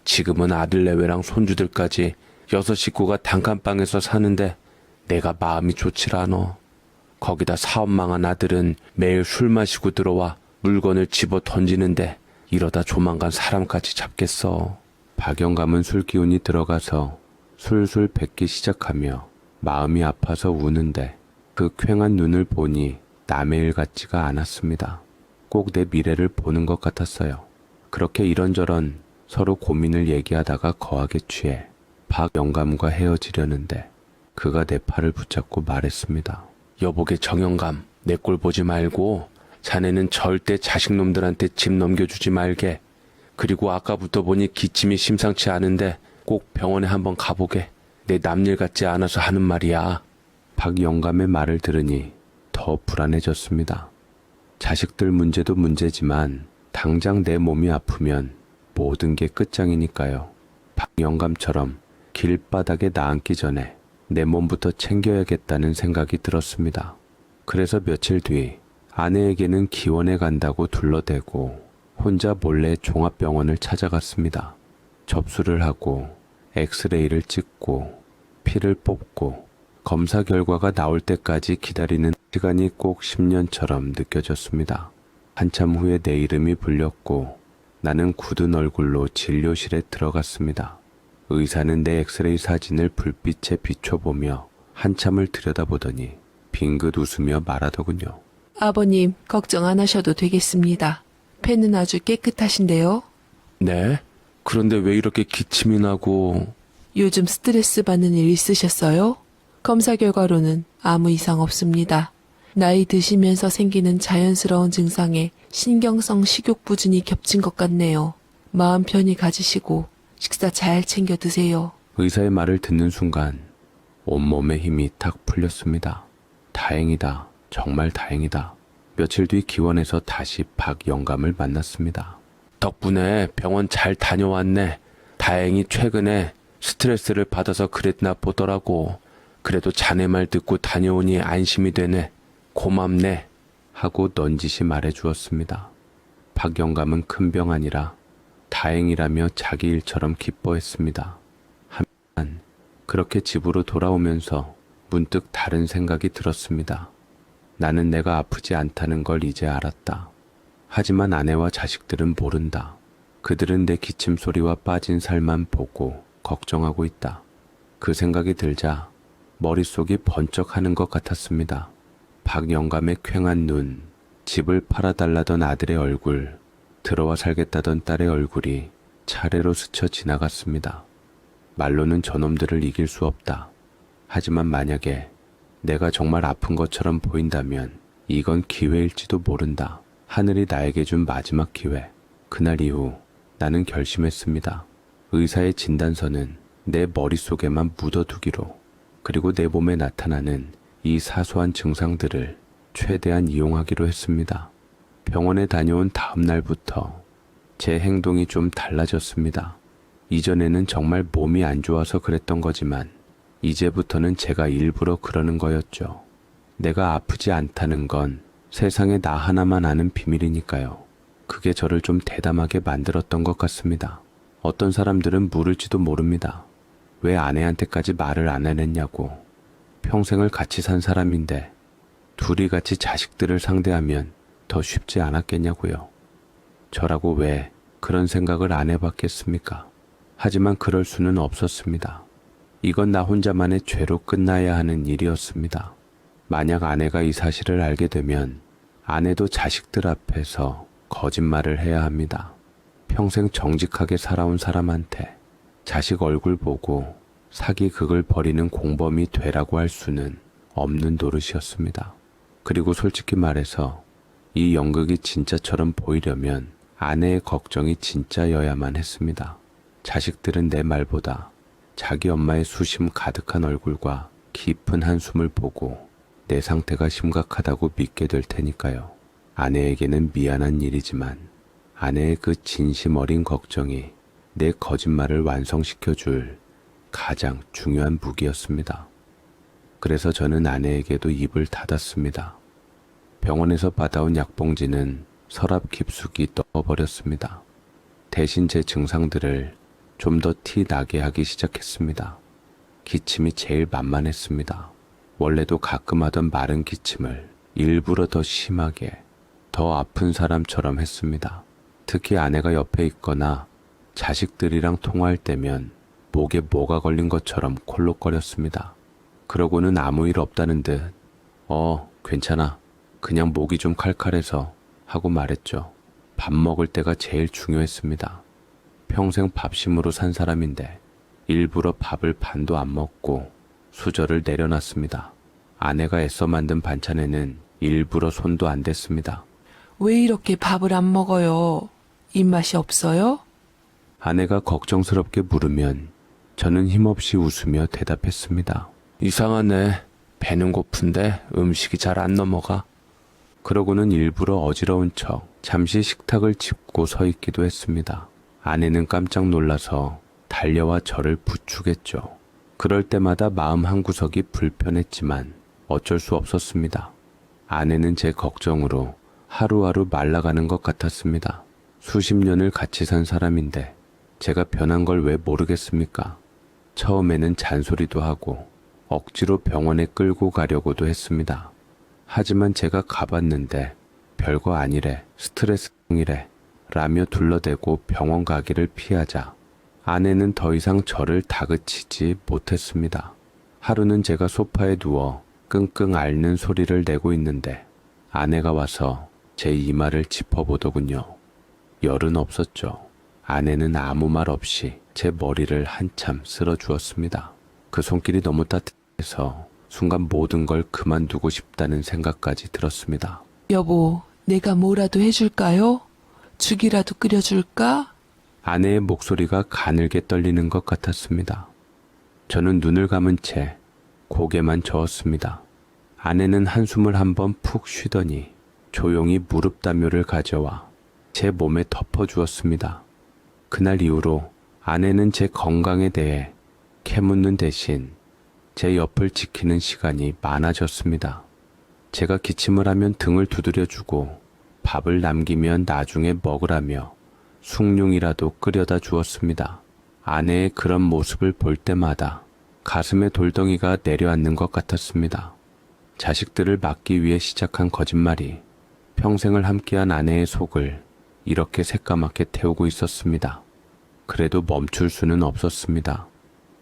지금은 아들 내외랑 손주들까지 6식구가 단칸방에서 사는데 내가 마음이 좋질 않어. 거기다 사업 망한 아들은 매일 술 마시고 들어와 물건을 집어 던지는데 이러다 조만간 사람까지 잡겠어. 박영감은 술 기운이 들어가서 술술 뱉기 시작하며 마음이 아파서 우는데 그 퀭한 눈을 보니 남의 일 같지가 않았습니다. 꼭 내 미래를 보는 것 같았어요. 그렇게 이런저런 서로 고민을 얘기하다가 거하게 취해 박 영감과 헤어지려는데 그가 내 팔을 붙잡고 말했습니다. 여보게 정영감, 내 꼴 보지 말고 자네는 절대 자식놈들한테 집 넘겨주지 말게. 그리고 아까부터 보니 기침이 심상치 않은데 꼭 병원에 한번 가보게. 내 남일 같지 않아서 하는 말이야. 박 영감의 말을 들으니 더 불안해졌습니다. 자식들 문제도 문제지만 당장 내 몸이 아프면 모든 게 끝장이니까요. 박 영감처럼 길바닥에 나앉기 전에 내 몸부터 챙겨야겠다는 생각이 들었습니다. 그래서 며칠 뒤 아내에게는 기원에 간다고 둘러대고 혼자 몰래 종합병원을 찾아갔습니다. 접수를 하고 엑스레이를 찍고 피를 뽑고 검사 결과가 나올 때까지 기다리는 시간이 꼭 10년처럼 느껴졌습니다. 한참 후에 내 이름이 불렸고 나는 굳은 얼굴로 진료실에 들어갔습니다. 의사는 내 엑스레이 사진을 불빛에 비춰보며 한참을 들여다보더니 빙긋 웃으며 말하더군요. 아버님, 걱정 안 하셔도 되겠습니다. 폐는 아주 깨끗하신데요. 네? 그런데 왜 이렇게 기침이 나고... 요즘 스트레스 받는 일 있으셨어요? 검사 결과로는 아무 이상 없습니다. 나이 드시면서 생기는 자연스러운 증상에 신경성 식욕부진이 겹친 것 같네요. 마음 편히 가지시고 식사 잘 챙겨 드세요. 의사의 말을 듣는 순간 온몸에 힘이 탁 풀렸습니다. 다행이다. 정말 다행이다. 며칠 뒤 기원에서 다시 박 영감을 만났습니다. 덕분에 병원 잘 다녀왔네. 다행히 최근에 스트레스를 받아서 그랬나 보더라고. 그래도 자네 말 듣고 다녀오니 안심이 되네. 고맙네. 하고 넌지시 말해주었습니다. 박 영감은 큰 병 아니라 다행이라며 자기 일처럼 기뻐했습니다. 하지만 그렇게 집으로 돌아오면서 문득 다른 생각이 들었습니다. 나는 내가 아프지 않다는 걸 이제 알았다. 하지만 아내와 자식들은 모른다. 그들은 내 기침 소리와 빠진 살만 보고 걱정하고 있다. 그 생각이 들자 머릿속이 번쩍하는 것 같았습니다. 박 영감의 퀭한 눈, 집을 팔아달라던 아들의 얼굴, 들어와 살겠다던 딸의 얼굴이 차례로 스쳐 지나갔습니다. 말로는 저놈들을 이길 수 없다. 하지만 만약에 내가 정말 아픈 것처럼 보인다면 이건 기회일지도 모른다. 하늘이 나에게 준 마지막 기회. 그날 이후 나는 결심했습니다. 의사의 진단서는 내 머릿속에만 묻어두기로, 그리고 내 몸에 나타나는 이 사소한 증상들을 최대한 이용하기로 했습니다. 병원에 다녀온 다음 날부터 제 행동이 좀 달라졌습니다. 이전에는 정말 몸이 안 좋아서 그랬던 거지만 이제부터는 제가 일부러 그러는 거였죠. 내가 아프지 않다는 건 세상에 나 하나만 아는 비밀이니까요. 그게 저를 좀 대담하게 만들었던 것 같습니다. 어떤 사람들은 물을지도 모릅니다. 왜 아내한테까지 말을 안 해냈냐고. 평생을 같이 산 사람인데 둘이 같이 자식들을 상대하면 더 쉽지 않았겠냐고요. 저라고 왜 그런 생각을 안 해봤겠습니까? 하지만 그럴 수는 없었습니다. 이건 나 혼자만의 죄로 끝나야 하는 일이었습니다. 만약 아내가 이 사실을 알게 되면 아내도 자식들 앞에서 거짓말을 해야 합니다. 평생 정직하게 살아온 사람한테 자식 얼굴 보고 사기극을 벌이는 공범이 되라고 할 수는 없는 노릇이었습니다. 그리고 솔직히 말해서 이 연극이 진짜처럼 보이려면 아내의 걱정이 진짜여야만 했습니다. 자식들은 내 말보다 자기 엄마의 수심 가득한 얼굴과 깊은 한숨을 보고 내 상태가 심각하다고 믿게 될 테니까요. 아내에게는 미안한 일이지만 아내의 그 진심 어린 걱정이 내 거짓말을 완성시켜줄 가장 중요한 무기였습니다. 그래서 저는 아내에게도 입을 닫았습니다. 병원에서 받아온 약봉지는 서랍 깊숙이 넣어버렸습니다. 대신 제 증상들을 좀 더 티 나게 하기 시작했습니다. 기침이 제일 만만했습니다. 원래도 가끔 하던 마른 기침을 일부러 더 심하게, 더 아픈 사람처럼 했습니다. 특히 아내가 옆에 있거나 자식들이랑 통화할 때면 목에 뭐가 걸린 것처럼 콜록거렸습니다. 그러고는 아무 일 없다는 듯 괜찮아. 그냥 목이 좀 칼칼해서 하고 말했죠. 밥 먹을 때가 제일 중요했습니다. 평생 밥심으로 산 사람인데 일부러 밥을 반도 안 먹고 수저를 내려놨습니다. 아내가 애써 만든 반찬에는 일부러 손도 안 댔습니다. 왜 이렇게 밥을 안 먹어요? 입맛이 없어요? 아내가 걱정스럽게 물으면 저는 힘없이 웃으며 대답했습니다. 이상하네. 배는 고픈데 음식이 잘 안 넘어가. 그러고는 일부러 어지러운 척 잠시 식탁을 짚고 서 있기도 했습니다. 아내는 깜짝 놀라서 달려와 저를 부축했죠. 그럴 때마다 마음 한구석이 불편했지만 어쩔 수 없었습니다. 아내는 제 걱정으로 하루하루 말라가는 것 같았습니다. 수십 년을 같이 산 사람인데 제가 변한 걸 왜 모르겠습니까? 처음에는 잔소리도 하고 억지로 병원에 끌고 가려고도 했습니다. 하지만 제가 가봤는데 별거 아니래, 스트레스이래 라며 둘러대고 병원 가기를 피하자 아내는 더 이상 저를 다그치지 못했습니다. 하루는 제가 소파에 누워 끙끙 앓는 소리를 내고 있는데 아내가 와서 제 이마를 짚어보더군요. 열은 없었죠. 아내는 아무 말 없이 제 머리를 한참 쓸어주었습니다. 그 손길이 너무 따뜻해서 순간 모든 걸 그만두고 싶다는 생각까지 들었습니다. 여보, 내가 뭐라도 해줄까요? 죽이라도 끓여줄까? 아내의 목소리가 가늘게 떨리는 것 같았습니다. 저는 눈을 감은 채 고개만 저었습니다. 아내는 한숨을 한번 푹 쉬더니 조용히 무릎 담요를 가져와 제 몸에 덮어주었습니다. 그날 이후로 아내는 제 건강에 대해 캐묻는 대신 제 옆을 지키는 시간이 많아졌습니다. 제가 기침을 하면 등을 두드려주고 밥을 남기면 나중에 먹으라며 숭늉이라도 끓여다 주었습니다. 아내의 그런 모습을 볼 때마다 가슴에 돌덩이가 내려앉는 것 같았습니다. 자식들을 막기 위해 시작한 거짓말이 평생을 함께한 아내의 속을 이렇게 새까맣게 태우고 있었습니다. 그래도 멈출 수는 없었습니다.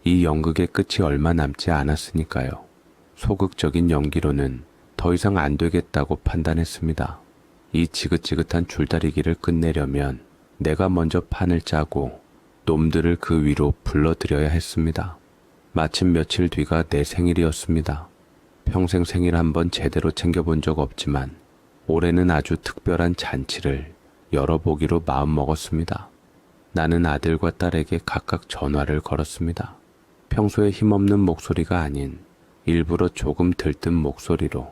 이 연극의 끝이 얼마 남지 않았으니까요. 소극적인 연기로는 더 이상 안 되겠다고 판단했습니다. 이 지긋지긋한 줄다리기를 끝내려면 내가 먼저 판을 짜고 놈들을 그 위로 불러들여야 했습니다. 마침 며칠 뒤가 내 생일이었습니다. 평생 생일 한번 제대로 챙겨본 적 없지만 올해는 아주 특별한 잔치를 열어보기로 마음먹었습니다. 나는 아들과 딸에게 각각 전화를 걸었습니다. 평소에 힘없는 목소리가 아닌 일부러 조금 들뜬 목소리로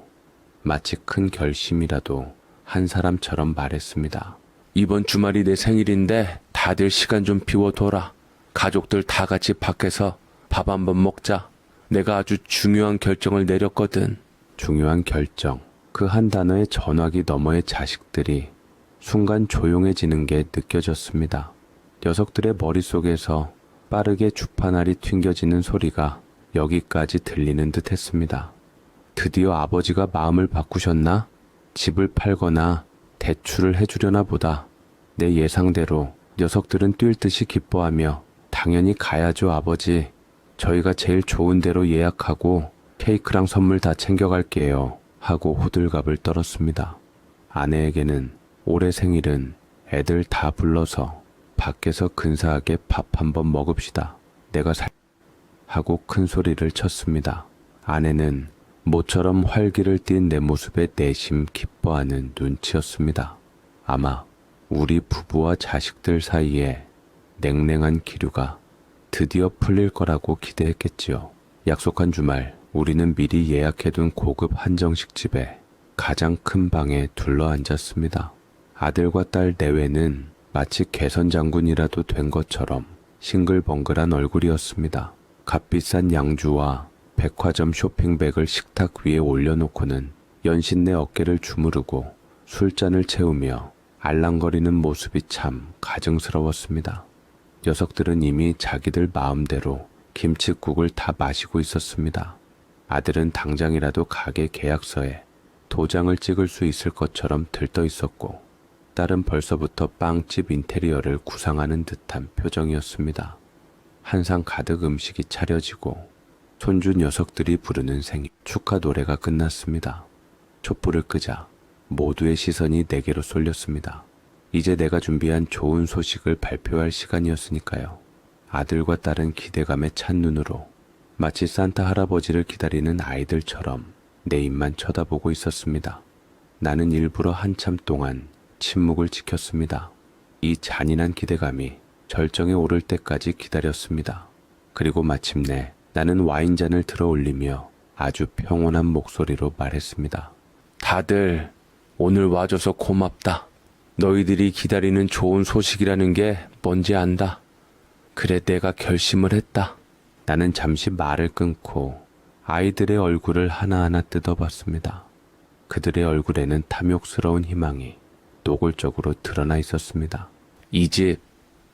마치 큰 결심이라도 한 사람처럼 말했습니다. 이번 주말이 내 생일인데 다들 시간 좀 비워둬라. 가족들 다 같이 밖에서 밥 한번 먹자. 내가 아주 중요한 결정을 내렸거든. 중요한 결정. 그 한 단어의 전화기 너머의 자식들이 순간 조용해지는 게 느껴졌습니다. 녀석들의 머릿속에서 빠르게 주파날이 튕겨지는 소리가 여기까지 들리는 듯 했습니다. 드디어 아버지가 마음을 바꾸셨나? 집을 팔거나 대출을 해주려나 보다. 내 예상대로 녀석들은 뛸 듯이 기뻐하며 당연히 가야죠 아버지. 저희가 제일 좋은 데로 예약하고 케이크랑 선물 다 챙겨갈게요 하고 호들갑을 떨었습니다. 아내에게는 올해 생일은 애들 다 불러서 밖에서 근사하게 밥 한번 먹읍시다. 내가 하고 큰 소리를 쳤습니다. 아내는 모처럼 활기를 띤 내 모습에 내심 기뻐하는 눈치였습니다. 아마 우리 부부와 자식들 사이에 냉랭한 기류가 드디어 풀릴 거라고 기대했겠지요. 약속한 주말 우리는 미리 예약해둔 고급 한정식 집에 가장 큰 방에 둘러앉았습니다. 아들과 딸 내외는 마치 개선 장군이라도 된 것처럼 싱글벙글한 얼굴이었습니다. 값비싼 양주와 백화점 쇼핑백을 식탁 위에 올려놓고는 연신내 어깨를 주무르고 술잔을 채우며 알랑거리는 모습이 참 가증스러웠습니다. 녀석들은 이미 자기들 마음대로 김칫국을 다 마시고 있었습니다. 아들은 당장이라도 가게 계약서에 도장을 찍을 수 있을 것처럼 들떠 있었고, 딸은 벌써부터 빵집 인테리어를 구상하는 듯한 표정이었습니다. 한상 가득 음식이 차려지고 손주 녀석들이 부르는 생일 축하 노래가 끝났습니다. 촛불을 끄자 모두의 시선이 내게로 쏠렸습니다. 이제 내가 준비한 좋은 소식을 발표할 시간이었으니까요. 아들과 딸은 기대감에 찬 눈으로 마치 산타 할아버지를 기다리는 아이들처럼 내 입만 쳐다보고 있었습니다. 나는 일부러 한참 동안 침묵을 지켰습니다. 이 잔인한 기대감이 절정에 오를 때까지 기다렸습니다. 그리고 마침내 나는 와인잔을 들어 올리며 아주 평온한 목소리로 말했습니다. 다들 오늘 와줘서 고맙다. 너희들이 기다리는 좋은 소식이라는 게 뭔지 안다. 그래 내가 결심을 했다. 나는 잠시 말을 끊고 아이들의 얼굴을 하나하나 뜯어봤습니다. 그들의 얼굴에는 탐욕스러운 희망이 노골적으로 드러나 있었습니다. 이 집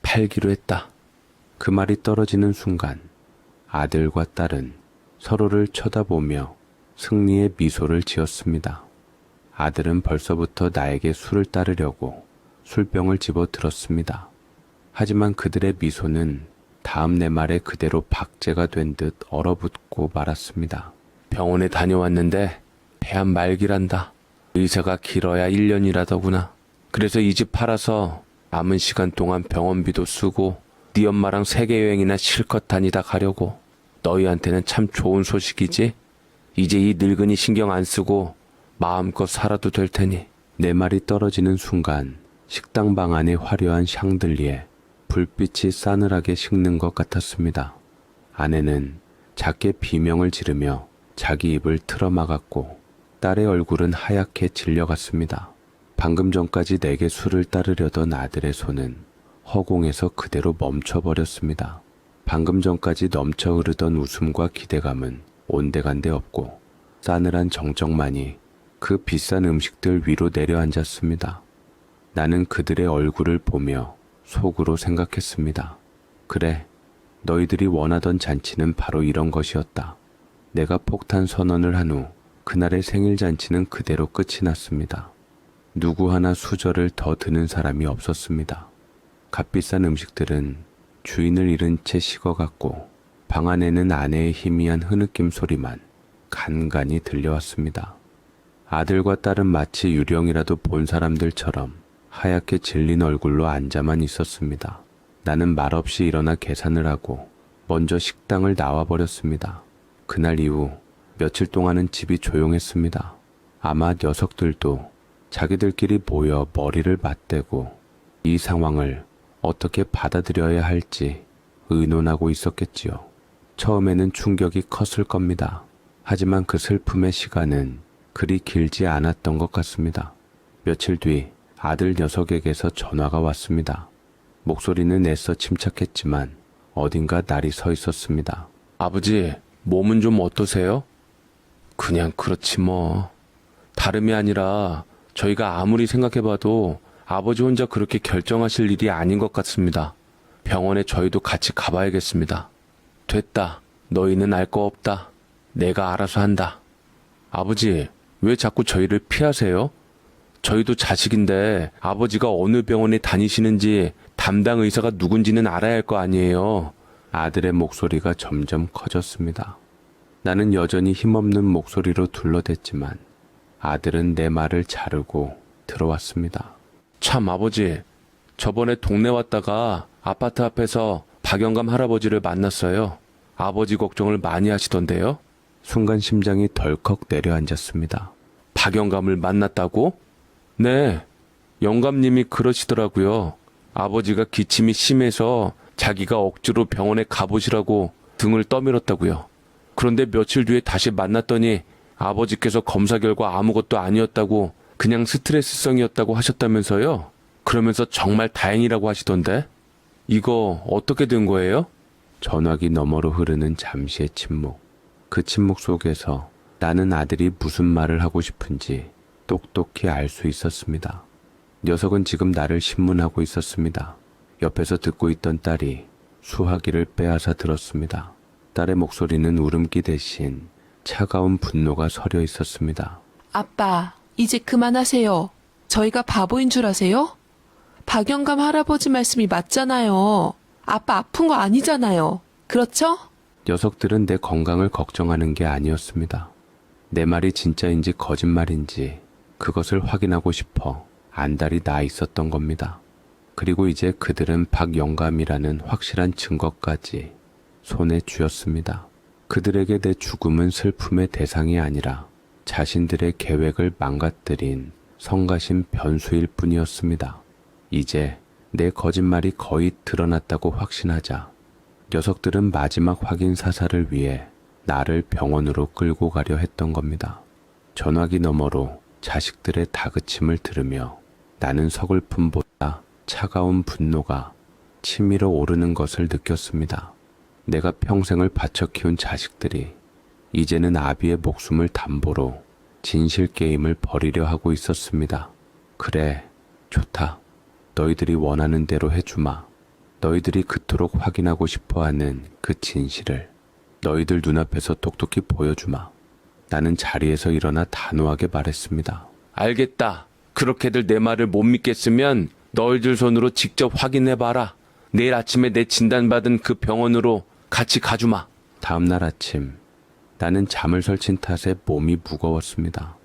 팔기로 했다. 그 말이 떨어지는 순간 아들과 딸은 서로를 쳐다보며 승리의 미소를 지었습니다. 아들은 벌써부터 나에게 술을 따르려고 술병을 집어 들었습니다. 하지만 그들의 미소는 다음 내 말에 그대로 박제가 된 듯 얼어붙고 말았습니다. 병원에 다녀왔는데 폐암 말기란다. 의사가 길어야 1년이라더구나. 그래서 이 집 팔아서 남은 시간 동안 병원비도 쓰고 네 엄마랑 세계여행이나 실컷 다니다 가려고. 너희한테는 참 좋은 소식이지? 이제 이 늙은이 신경 안 쓰고 마음껏 살아도 될 테니. 내 말이 떨어지는 순간 식당방 안의 화려한 샹들리에 불빛이 싸늘하게 식는 것 같았습니다. 아내는 작게 비명을 지르며 자기 입을 틀어막았고 딸의 얼굴은 하얗게 질려갔습니다. 방금 전까지 내게 술을 따르려던 아들의 손은 허공에서 그대로 멈춰버렸습니다. 방금 전까지 넘쳐 흐르던 웃음과 기대감은 온데간데 없고 싸늘한 정적만이 그 비싼 음식들 위로 내려앉았습니다. 나는 그들의 얼굴을 보며 속으로 생각했습니다. 그래, 너희들이 원하던 잔치는 바로 이런 것이었다. 내가 폭탄 선언을 한 후 그날의 생일 잔치는 그대로 끝이 났습니다. 누구 하나 수저를 더 드는 사람이 없었습니다. 값비싼 음식들은 주인을 잃은 채 식어갔고 방 안에는 아내의 희미한 흐느낌 소리만 간간히 들려왔습니다. 아들과 딸은 마치 유령이라도 본 사람들처럼 하얗게 질린 얼굴로 앉아만 있었습니다. 나는 말없이 일어나 계산을 하고 먼저 식당을 나와버렸습니다. 그날 이후 며칠 동안은 집이 조용했습니다. 아마 녀석들도 자기들끼리 모여 머리를 맞대고 이 상황을 어떻게 받아들여야 할지 의논하고 있었겠지요. 처음에는 충격이 컸을 겁니다. 하지만 그 슬픔의 시간은 그리 길지 않았던 것 같습니다. 며칠 뒤 아들 녀석에게서 전화가 왔습니다. 목소리는 애써 침착했지만 어딘가 날이 서 있었습니다. 아버지, 몸은 좀 어떠세요? 그냥 그렇지 뭐. 다름이 아니라 저희가 아무리 생각해봐도 아버지 혼자 그렇게 결정하실 일이 아닌 것 같습니다. 병원에 저희도 같이 가봐야겠습니다. 됐다. 너희는 알 거 없다. 내가 알아서 한다. 아버지, 왜 자꾸 저희를 피하세요? 저희도 자식인데 아버지가 어느 병원에 다니시는지 담당 의사가 누군지는 알아야 할 거 아니에요. 아들의 목소리가 점점 커졌습니다. 나는 여전히 힘없는 목소리로 둘러댔지만 아들은 내 말을 자르고 들어왔습니다. 참 아버지, 저번에 동네 왔다가 아파트 앞에서 박영감 할아버지를 만났어요. 아버지 걱정을 많이 하시던데요. 순간 심장이 덜컥 내려앉았습니다. 박영감을 만났다고? 네, 영감님이 그러시더라고요. 아버지가 기침이 심해서 자기가 억지로 병원에 가보시라고 등을 떠밀었다고요. 그런데 며칠 뒤에 다시 만났더니 아버지께서 검사 결과 아무것도 아니었다고 그냥 스트레스성이었다고 하셨다면서요? 그러면서 정말 다행이라고 하시던데? 이거 어떻게 된 거예요? 전화기 너머로 흐르는 잠시의 침묵. 그 침묵 속에서 나는 아들이 무슨 말을 하고 싶은지 똑똑히 알 수 있었습니다. 녀석은 지금 나를 신문하고 있었습니다. 옆에서 듣고 있던 딸이 수화기를 빼앗아 들었습니다. 딸의 목소리는 울음기 대신 차가운 분노가 서려 있었습니다. 아빠, 이제 그만하세요. 저희가 바보인 줄 아세요? 박영감 할아버지 말씀이 맞잖아요. 아빠 아픈 거 아니잖아요. 그렇죠? 녀석들은 내 건강을 걱정하는 게 아니었습니다. 내 말이 진짜인지 거짓말인지 그것을 확인하고 싶어 안달이 나 있었던 겁니다. 그리고 이제 그들은 박영감이라는 확실한 증거까지 손에 쥐었습니다. 그들에게 내 죽음은 슬픔의 대상이 아니라 자신들의 계획을 망가뜨린 성가신 변수일 뿐이었습니다. 이제 내 거짓말이 거의 드러났다고 확신하자 녀석들은 마지막 확인 사살을 위해 나를 병원으로 끌고 가려 했던 겁니다. 전화기 너머로 자식들의 다그침을 들으며 나는 서글픔보다 차가운 분노가 치밀어 오르는 것을 느꼈습니다. 내가 평생을 바쳐 키운 자식들이 이제는 아비의 목숨을 담보로 진실 게임을 벌이려 하고 있었습니다. 그래, 좋다. 너희들이 원하는 대로 해주마. 너희들이 그토록 확인하고 싶어하는 그 진실을 너희들 눈앞에서 똑똑히 보여주마. 나는 자리에서 일어나 단호하게 말했습니다. 알겠다. 그렇게들 내 말을 못 믿겠으면 너희들 손으로 직접 확인해봐라. 내일 아침에 내 진단받은 그 병원으로 같이 가주마. 다음날 아침 나는 잠을 설친 탓에 몸이 무거웠습니다.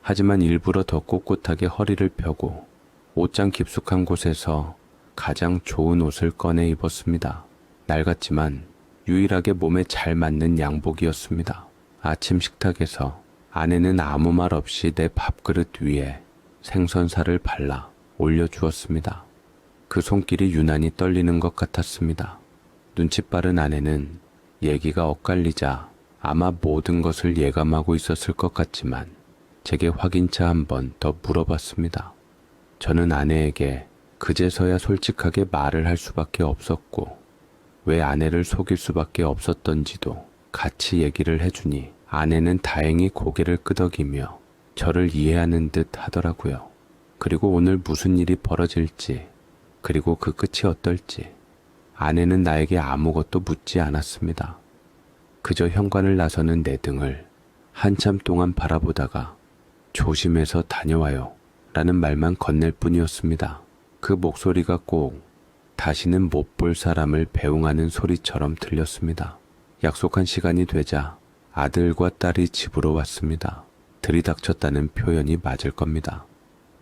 하지만 일부러 더 꼿꼿하게 허리를 펴고 옷장 깊숙한 곳에서 가장 좋은 옷을 꺼내 입었습니다. 낡았지만 유일하게 몸에 잘 맞는 양복이었습니다. 아침 식탁에서 아내는 아무 말 없이 내 밥그릇 위에 생선살을 발라 올려주었습니다. 그 손길이 유난히 떨리는 것 같았습니다. 눈치 빠른 아내는 얘기가 엇갈리자 아마 모든 것을 예감하고 있었을 것 같지만 제게 확인차 한 번 더 물어봤습니다. 저는 아내에게 그제서야 솔직하게 말을 할 수밖에 없었고 왜 아내를 속일 수밖에 없었던지도 같이 얘기를 해주니 아내는 다행히 고개를 끄덕이며 저를 이해하는 듯 하더라고요. 그리고 오늘 무슨 일이 벌어질지 그리고 그 끝이 어떨지 아내는 나에게 아무것도 묻지 않았습니다. 그저 현관을 나서는 내 등을 한참 동안 바라보다가 조심해서 다녀와요 라는 말만 건넬 뿐이었습니다. 그 목소리가 꼭 다시는 못 볼 사람을 배웅하는 소리처럼 들렸습니다. 약속한 시간이 되자 아들과 딸이 집으로 왔습니다. 들이닥쳤다는 표현이 맞을 겁니다.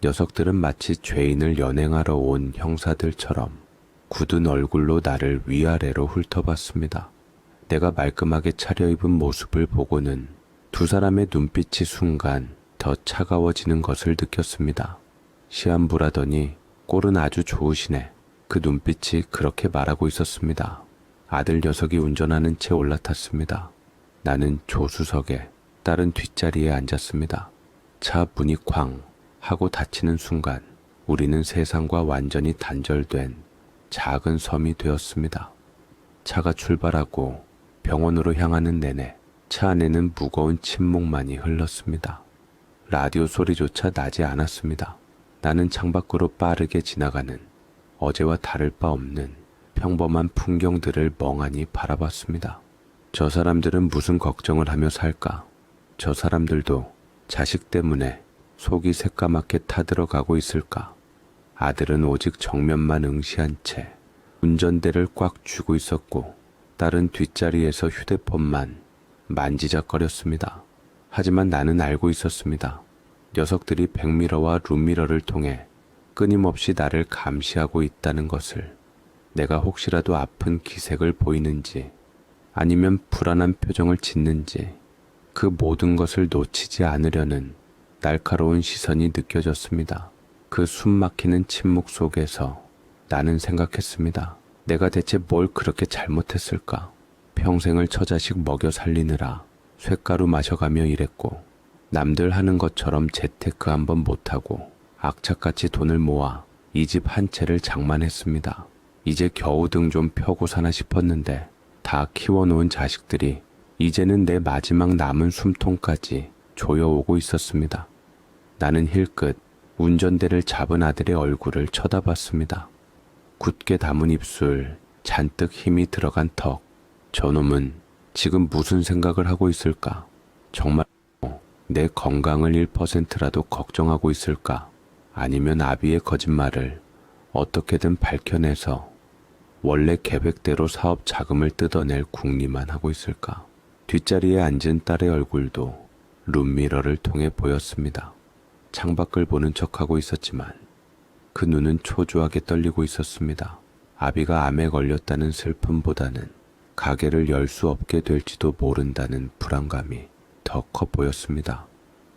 녀석들은 마치 죄인을 연행하러 온 형사들처럼 굳은 얼굴로 나를 위아래로 훑어봤습니다. 내가 말끔하게 차려입은 모습을 보고는 두 사람의 눈빛이 순간 더 차가워지는 것을 느꼈습니다. 시한부라더니 꼴은 아주 좋으시네. 그 눈빛이 그렇게 말하고 있었습니다. 아들 녀석이 운전하는 채 올라탔습니다. 나는 조수석에 딸은 뒷자리에 앉았습니다. 차 문이 쾅 하고 닫히는 순간 우리는 세상과 완전히 단절된 작은 섬이 되었습니다. 차가 출발하고 병원으로 향하는 내내 차 안에는 무거운 침묵만이 흘렀습니다. 라디오 소리조차 나지 않았습니다. 나는 창밖으로 빠르게 지나가는 어제와 다를 바 없는 평범한 풍경들을 멍하니 바라봤습니다. 저 사람들은 무슨 걱정을 하며 살까? 저 사람들도 자식 때문에 속이 새까맣게 타들어가고 있을까? 아들은 오직 정면만 응시한 채 운전대를 꽉 쥐고 있었고 딸은 뒷자리에서 휴대폰만 만지작거렸습니다. 하지만 나는 알고 있었습니다. 녀석들이 백미러와 룸미러를 통해 끊임없이 나를 감시하고 있다는 것을. 내가 혹시라도 아픈 기색을 보이는지 아니면 불안한 표정을 짓는지 그 모든 것을 놓치지 않으려는 날카로운 시선이 느껴졌습니다. 그 숨막히는 침묵 속에서 나는 생각했습니다. 내가 대체 뭘 그렇게 잘못했을까? 평생을 처자식 먹여 살리느라 쇳가루 마셔가며 일했고 남들 하는 것처럼 재테크 한번 못하고 악착같이 돈을 모아 이 집 한 채를 장만했습니다. 이제 겨우 등 좀 펴고 사나 싶었는데 다 키워놓은 자식들이 이제는 내 마지막 남은 숨통까지 조여오고 있었습니다. 나는 힐끗 운전대를 잡은 아들의 얼굴을 쳐다봤습니다. 굳게 담은 입술, 잔뜩 힘이 들어간 턱. 저놈은 지금 무슨 생각을 하고 있을까? 정말 내 건강을 1%라도 걱정하고 있을까? 아니면 아비의 거짓말을 어떻게든 밝혀내서 원래 계획대로 사업 자금을 뜯어낼 궁리만 하고 있을까? 뒷자리에 앉은 딸의 얼굴도 룸미러를 통해 보였습니다. 창밖을 보는 척하고 있었지만 그 눈은 초조하게 떨리고 있었습니다. 아비가 암에 걸렸다는 슬픔보다는 가게를 열 수 없게 될지도 모른다는 불안감이 더 커 보였습니다.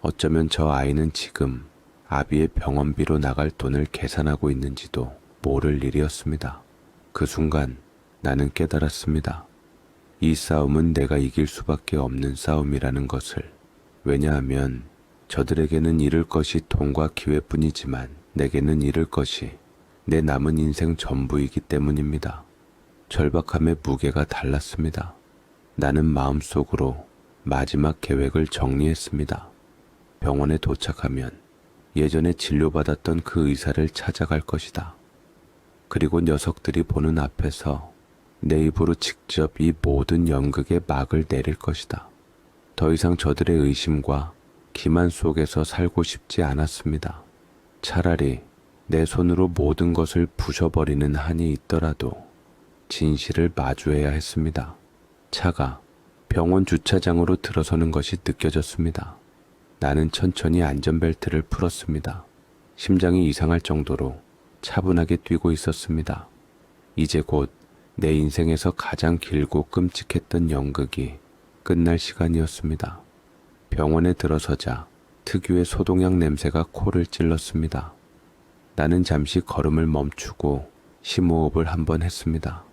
어쩌면 저 아이는 지금 아비의 병원비로 나갈 돈을 계산하고 있는지도 모를 일이었습니다. 그 순간 나는 깨달았습니다. 이 싸움은 내가 이길 수밖에 없는 싸움이라는 것을. 왜냐하면 저들에게는 잃을 것이 돈과 기회뿐이지만 내게는 잃을 것이 내 남은 인생 전부이기 때문입니다. 절박함의 무게가 달랐습니다. 나는 마음속으로 마지막 계획을 정리했습니다. 병원에 도착하면 예전에 진료받았던 그 의사를 찾아갈 것이다. 그리고 녀석들이 보는 앞에서 내 입으로 직접 이 모든 연극의 막을 내릴 것이다. 더 이상 저들의 의심과 기만 속에서 살고 싶지 않았습니다. 차라리 내 손으로 모든 것을 부셔버리는 한이 있더라도 진실을 마주해야 했습니다. 차가 병원 주차장으로 들어서는 것이 느껴졌습니다. 나는 천천히 안전벨트를 풀었습니다. 심장이 이상할 정도로 차분하게 뛰고 있었습니다. 이제 곧 내 인생에서 가장 길고 끔찍했던 연극이 끝날 시간이었습니다. 병원에 들어서자 특유의 소독약 냄새가 코를 찔렀습니다. 나는 잠시 걸음을 멈추고 심호흡을 한번 했습니다.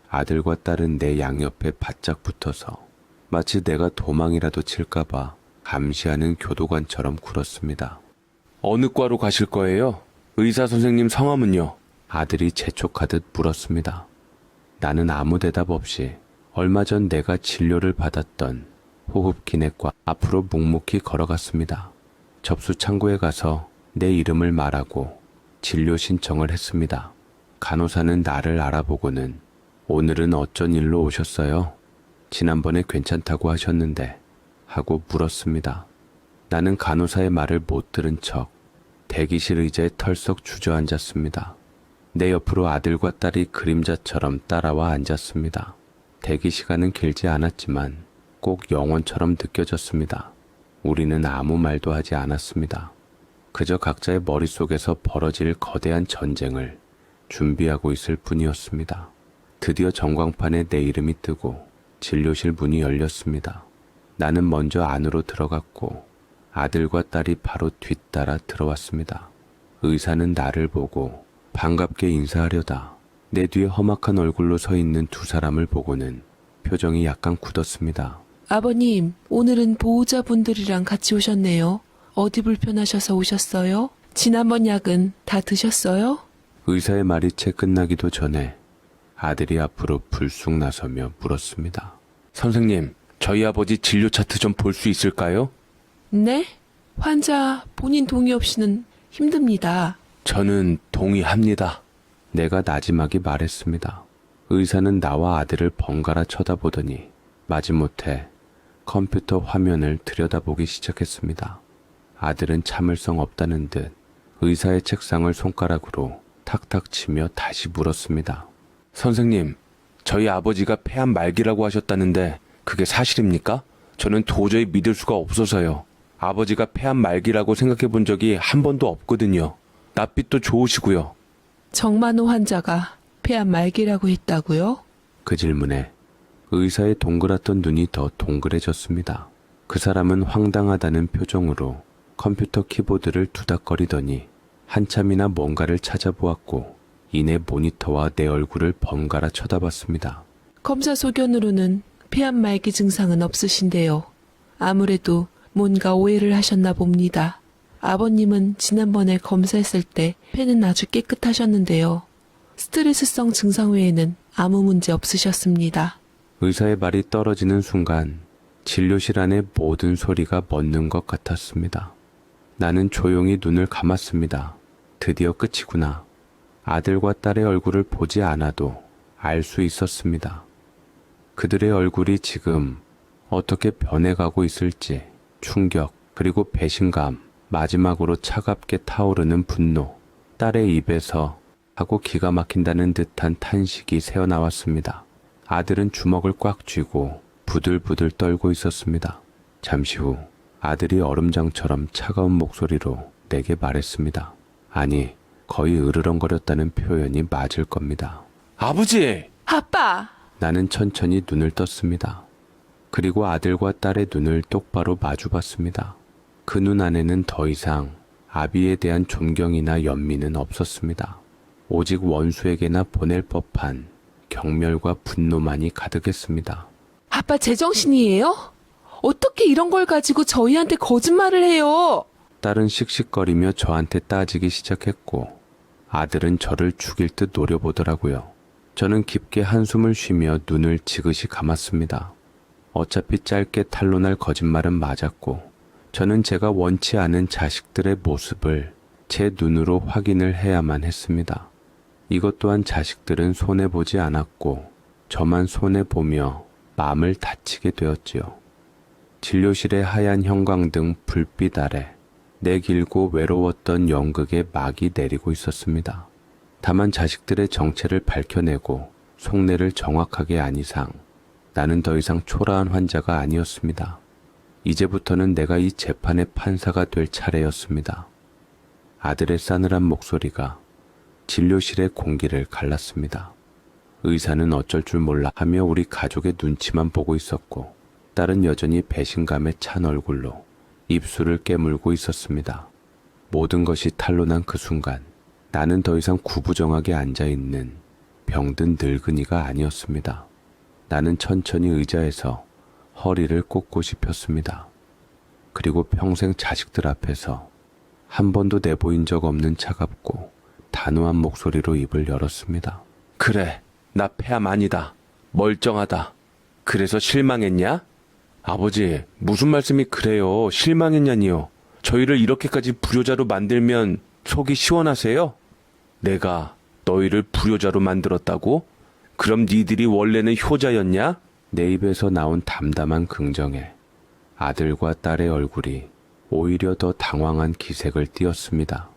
아들과 딸은 내 양옆에 바짝 붙어서 마치 내가 도망이라도 칠까봐 감시하는 교도관처럼 굴었습니다. 어느 과로 가실 거예요? 의사 선생님 성함은요? 아들이 재촉하듯 물었습니다. 나는 아무 대답 없이 얼마 전 내가 진료를 받았던 호흡기내과 앞으로 묵묵히 걸어갔습니다. 접수 창구에 가서 내 이름을 말하고 진료 신청을 했습니다. 간호사는 나를 알아보고는 오늘은 어쩐 일로 오셨어요? 지난번에 괜찮다고 하셨는데 하고 물었습니다. 나는 간호사의 말을 못 들은 척 대기실 의자에 털썩 주저앉았습니다. 내 옆으로 아들과 딸이 그림자처럼 따라와 앉았습니다. 대기 시간은 길지 않았지만 꼭 영원처럼 느껴졌습니다. 우리는 아무 말도 하지 않았습니다. 그저 각자의 머릿속에서 벌어질 거대한 전쟁을 준비하고 있을 뿐이었습니다. 드디어 전광판에 내 이름이 뜨고 진료실 문이 열렸습니다. 나는 먼저 안으로 들어갔고 아들과 딸이 바로 뒤따라 들어왔습니다. 의사는 나를 보고 반갑게 인사하려다 내 뒤에 험악한 얼굴로 서 있는 두 사람을 보고는 표정이 약간 굳었습니다. 아버님, 오늘은 보호자분들이랑 같이 오셨네요. 어디 불편하셔서 오셨어요? 지난번 약은 다 드셨어요? 의사의 말이 채 끝나기도 전에 아들이 앞으로 불쑥 나서며 물었습니다. 선생님, 저희 아버지 진료 차트 좀 볼 수 있을까요? 네? 환자 본인 동의 없이는 힘듭니다. 저는 동의합니다. 내가 나지막이 말했습니다. 의사는 나와 아들을 번갈아 쳐다보더니 마지못해 컴퓨터 화면을 들여다보기 시작했습니다. 아들은 참을성 없다는 듯 의사의 책상을 손가락으로 탁탁 치며 다시 물었습니다. 선생님, 저희 아버지가 폐암 말기라고 하셨다는데 그게 사실입니까? 저는 도저히 믿을 수가 없어서요. 아버지가 폐암 말기라고 생각해 본 적이 한 번도 없거든요. 낯빛도 좋으시고요. 정만호 환자가 폐암 말기라고 했다고요? 그 질문에 의사의 동그랗던 눈이 더 동그래졌습니다. 그 사람은 황당하다는 표정으로 컴퓨터 키보드를 두닥거리더니 한참이나 뭔가를 찾아보았고 이내 모니터와 내 얼굴을 번갈아 쳐다봤습니다. 검사 소견으로는 폐암 말기 증상은 없으신데요. 아무래도 뭔가 오해를 하셨나 봅니다. 아버님은 지난번에 검사했을 때 폐는 아주 깨끗하셨는데요. 스트레스성 증상 외에는 아무 문제 없으셨습니다. 의사의 말이 떨어지는 순간 진료실 안의 모든 소리가 멎는 것 같았습니다. 나는 조용히 눈을 감았습니다. 드디어 끝이구나. 아들과 딸의 얼굴을 보지 않아도 알 수 있었습니다. 그들의 얼굴이 지금 어떻게 변해가고 있을지 충격, 그리고 배신감, 마지막으로 차갑게 타오르는 분노, 딸의 입에서 하고 기가 막힌다는 듯한 탄식이 새어나왔습니다. 아들은 주먹을 꽉 쥐고 부들부들 떨고 있었습니다. 잠시 후 아들이 얼음장처럼 차가운 목소리로 내게 말했습니다. 아니, 거의 으르렁거렸다는 표현이 맞을 겁니다. 아버지! 아빠! 나는 천천히 눈을 떴습니다. 그리고 아들과 딸의 눈을 똑바로 마주봤습니다. 그 눈 안에는 더 이상 아비에 대한 존경이나 연민은 없었습니다. 오직 원수에게나 보낼 법한 경멸과 분노만이 가득했습니다. 아빠 제정신이에요? 어떻게 이런 걸 가지고 저희한테 거짓말을 해요? 딸은 씩씩거리며 저한테 따지기 시작했고 아들은 저를 죽일 듯 노려보더라고요. 저는 깊게 한숨을 쉬며 눈을 지그시 감았습니다. 어차피 짧게 탄로날 거짓말은 맞았고 저는 제가 원치 않은 자식들의 모습을 제 눈으로 확인을 해야만 했습니다. 이것 또한 자식들은 손해보지 않았고 저만 손해보며 마음을 다치게 되었지요. 진료실의 하얀 형광등 불빛 아래 내 길고 외로웠던 연극의 막이 내리고 있었습니다. 다만 자식들의 정체를 밝혀내고 속내를 정확하게 안 이상 나는 더 이상 초라한 환자가 아니었습니다. 이제부터는 내가 이 재판의 판사가 될 차례였습니다. 아들의 싸늘한 목소리가 진료실의 공기를 갈랐습니다. 의사는 어쩔 줄 몰라 하며 우리 가족의 눈치만 보고 있었고 딸은 여전히 배신감에 찬 얼굴로 입술을 깨물고 있었습니다. 모든 것이 탄로난 그 순간 나는 더 이상 구부정하게 앉아있는 병든 늙은이가 아니었습니다. 나는 천천히 의자에서 허리를 꼿꼿이 폈습니다. 그리고 평생 자식들 앞에서 한 번도 내보인 적 없는 차갑고 단호한 목소리로 입을 열었습니다. 그래, 나 폐암 아니다. 멀쩡하다. 그래서 실망했냐? 아버지, 무슨 말씀이 그래요? 실망했냐니요? 저희를 이렇게까지 불효자로 만들면 속이 시원하세요? 내가 너희를 불효자로 만들었다고? 그럼 니들이 원래는 효자였냐? 내 입에서 나온 담담한 긍정에 아들과 딸의 얼굴이 오히려 더 당황한 기색을 띠었습니다.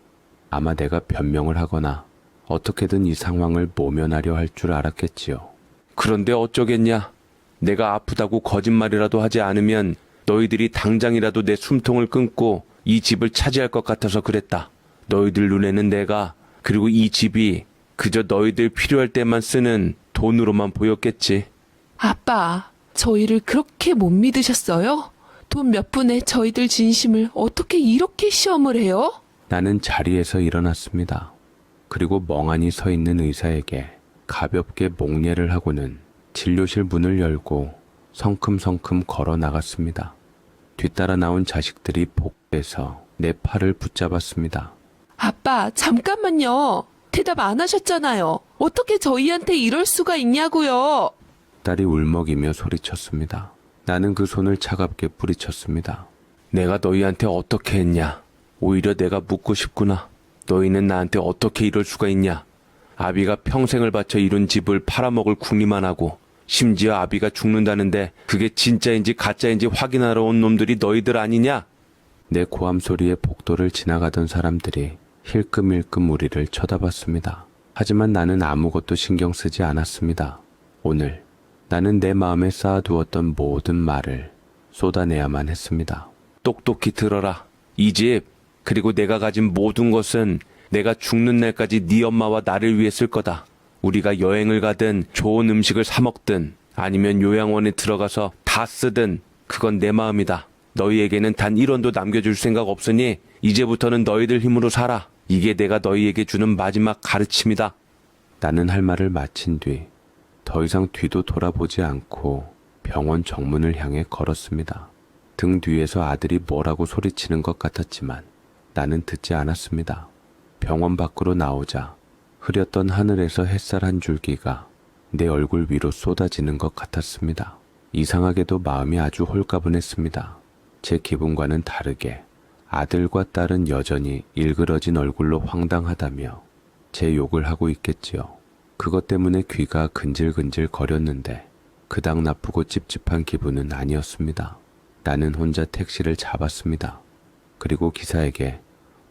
아마 내가 변명을 하거나 어떻게든 이 상황을 모면하려 할 줄 알았겠지요. 그런데 어쩌겠냐? 내가 아프다고 거짓말이라도 하지 않으면 너희들이 당장이라도 내 숨통을 끊고 이 집을 차지할 것 같아서 그랬다. 너희들 눈에는 내가, 그리고 이 집이 그저 너희들 필요할 때만 쓰는 돈으로만 보였겠지. 아빠, 저희를 그렇게 못 믿으셨어요? 돈 몇 푼에 저희들 진심을 어떻게 이렇게 시험을 해요? 나는 자리에서 일어났습니다. 그리고 멍하니 서 있는 의사에게 가볍게 목례를 하고는 진료실 문을 열고 성큼성큼 걸어 나갔습니다. 뒤따라 나온 자식들이 복도에서 내 팔을 붙잡았습니다. 아빠, 잠깐만요. 대답 안 하셨잖아요. 어떻게 저희한테 이럴 수가 있냐고요? 딸이 울먹이며 소리쳤습니다. 나는 그 손을 차갑게 뿌리쳤습니다. 내가 너희한테 어떻게 했냐? 오히려 내가 묻고 싶구나. 너희는 나한테 어떻게 이럴 수가 있냐? 아비가 평생을 바쳐 이룬 집을 팔아먹을 궁리만 하고 심지어 아비가 죽는다는데 그게 진짜인지 가짜인지 확인하러 온 놈들이 너희들 아니냐? 내 고함 소리에 복도를 지나가던 사람들이 힐끔힐끔 우리를 쳐다봤습니다. 하지만 나는 아무것도 신경 쓰지 않았습니다. 오늘 나는 내 마음에 쌓아두었던 모든 말을 쏟아내야만 했습니다. 똑똑히 들어라. 이 집, 그리고 내가 가진 모든 것은 내가 죽는 날까지 네 엄마와 나를 위해 쓸 거다. 우리가 여행을 가든 좋은 음식을 사 먹든 아니면 요양원에 들어가서 다 쓰든 그건 내 마음이다. 너희에게는 단 1원도 남겨줄 생각 없으니 이제부터는 너희들 힘으로 살아. 이게 내가 너희에게 주는 마지막 가르침이다. 나는 할 말을 마친 뒤 더 이상 뒤도 돌아보지 않고 병원 정문을 향해 걸었습니다. 등 뒤에서 아들이 뭐라고 소리치는 것 같았지만 나는 듣지 않았습니다. 병원 밖으로 나오자 흐렸던 하늘에서 햇살 한 줄기가 내 얼굴 위로 쏟아지는 것 같았습니다. 이상하게도 마음이 아주 홀가분했습니다. 제 기분과는 다르게 아들과 딸은 여전히 일그러진 얼굴로 황당하다며 제 욕을 하고 있겠지요. 그것 때문에 귀가 근질근질 거렸는데 그닥 나쁘고 찝찝한 기분은 아니었습니다. 나는 혼자 택시를 잡았습니다. 그리고 기사에게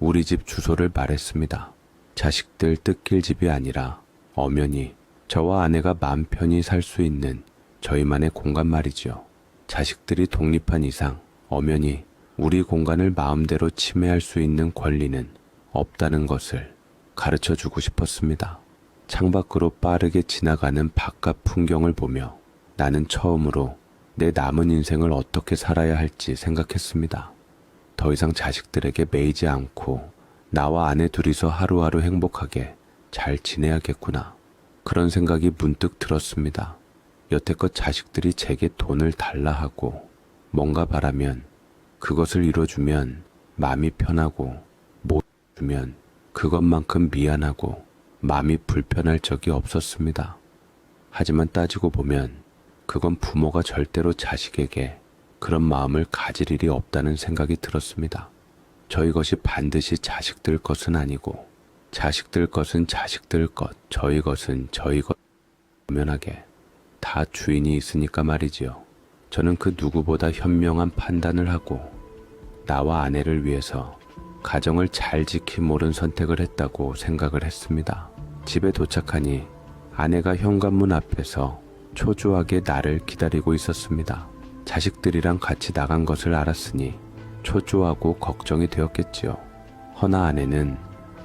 우리 집 주소를 말했습니다. 자식들 뜯길 집이 아니라 엄연히 저와 아내가 마음 편히 살 수 있는 저희만의 공간 말이지요. 자식들이 독립한 이상 엄연히 우리 공간을 마음대로 침해할 수 있는 권리는 없다는 것을 가르쳐 주고 싶었습니다. 창밖으로 빠르게 지나가는 바깥 풍경을 보며 나는 처음으로 내 남은 인생을 어떻게 살아야 할지 생각했습니다. 더 이상 자식들에게 매이지 않고 나와 아내 둘이서 하루하루 행복하게 잘 지내야겠구나. 그런 생각이 문득 들었습니다. 여태껏 자식들이 제게 돈을 달라 하고 뭔가 바라면 그것을 이뤄주면 마음이 편하고 못 주면 그것만큼 미안하고 마음이 불편할 적이 없었습니다. 하지만 따지고 보면 그건 부모가 절대로 자식에게 그런 마음을 가질 일이 없다는 생각이 들었습니다. 저희 것이 반드시 자식들 것은 아니고 자식들 것은 자식들 것, 저희 것은 저희 것. 분명하게 다 주인이 있으니까 말이지요. 저는 그 누구보다 현명한 판단을 하고 나와 아내를 위해서 가정을 잘 지킬 옳은 선택을 했다고 생각을 했습니다. 집에 도착하니 아내가 현관문 앞에서 초조하게 나를 기다리고 있었습니다. 자식들이랑 같이 나간 것을 알았으니 초조하고 걱정이 되었겠지요. 허나 아내는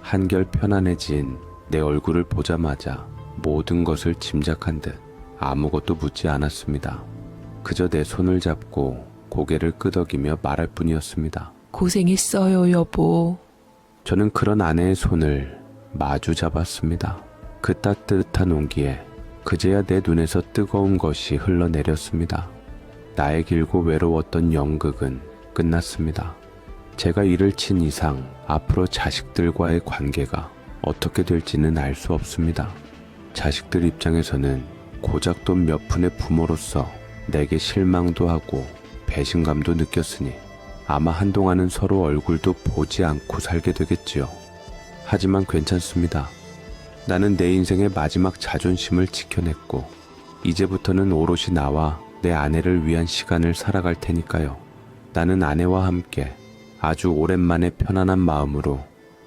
한결 편안해진 내 얼굴을 보자마자 모든 것을 짐작한 듯 아무것도 묻지 않았습니다. 그저 내 손을 잡고 고개를 끄덕이며 말할 뿐이었습니다. 고생했어요, 여보. 저는 그런 아내의 손을 마주 잡았습니다. 그 따뜻한 온기에 그제야 내 눈에서 뜨거운 것이 흘러내렸습니다. 나의 길고 외로웠던 연극은 끝났습니다. 제가 일을 친 이상 앞으로 자식들과의 관계가 어떻게 될지는 알 수 없습니다. 자식들 입장에서는 고작 돈 몇 푼의 부모로서 내게 실망도 하고 배신감도 느꼈으니 아마 한동안은 서로 얼굴도 보지 않고 살게 되겠지요. 하지만 괜찮습니다. 나는 내 인생의 마지막 자존심을 지켜냈고 이제부터는 오롯이 나와 내 아내를 위한 시간을 살아갈 테니까요. 나는 아내와 함께 아주 오랜만에 편안한 마음으로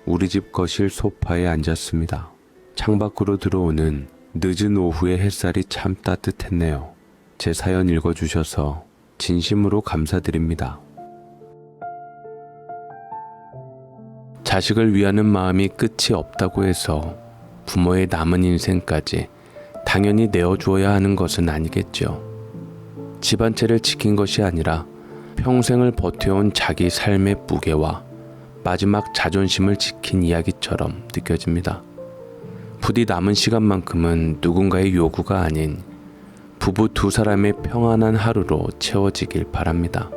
우리 집 거실 소파에 앉았습니다. 창밖으로 들어오는 늦은 오후의 햇살이 참 따뜻했네요. 제 사연 읽어주셔서 진심으로 감사드립니다. 자식을 위하는 마음이 끝이 없다고 해서 부모의 남은 인생까지 당연히 내어주어야 하는 것은 아니겠죠. 집 한 채를 지킨 것이 아니라 평생을 버텨온 자기 삶의 무게와 마지막 자존심을 지킨 이야기처럼 느껴집니다. 부디 남은 시간만큼은 누군가의 요구가 아닌 부부 두 사람의 평안한 하루로 채워지길 바랍니다.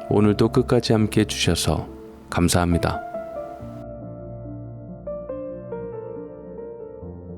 오늘도 끝까지 함께 해주셔서 감사합니다.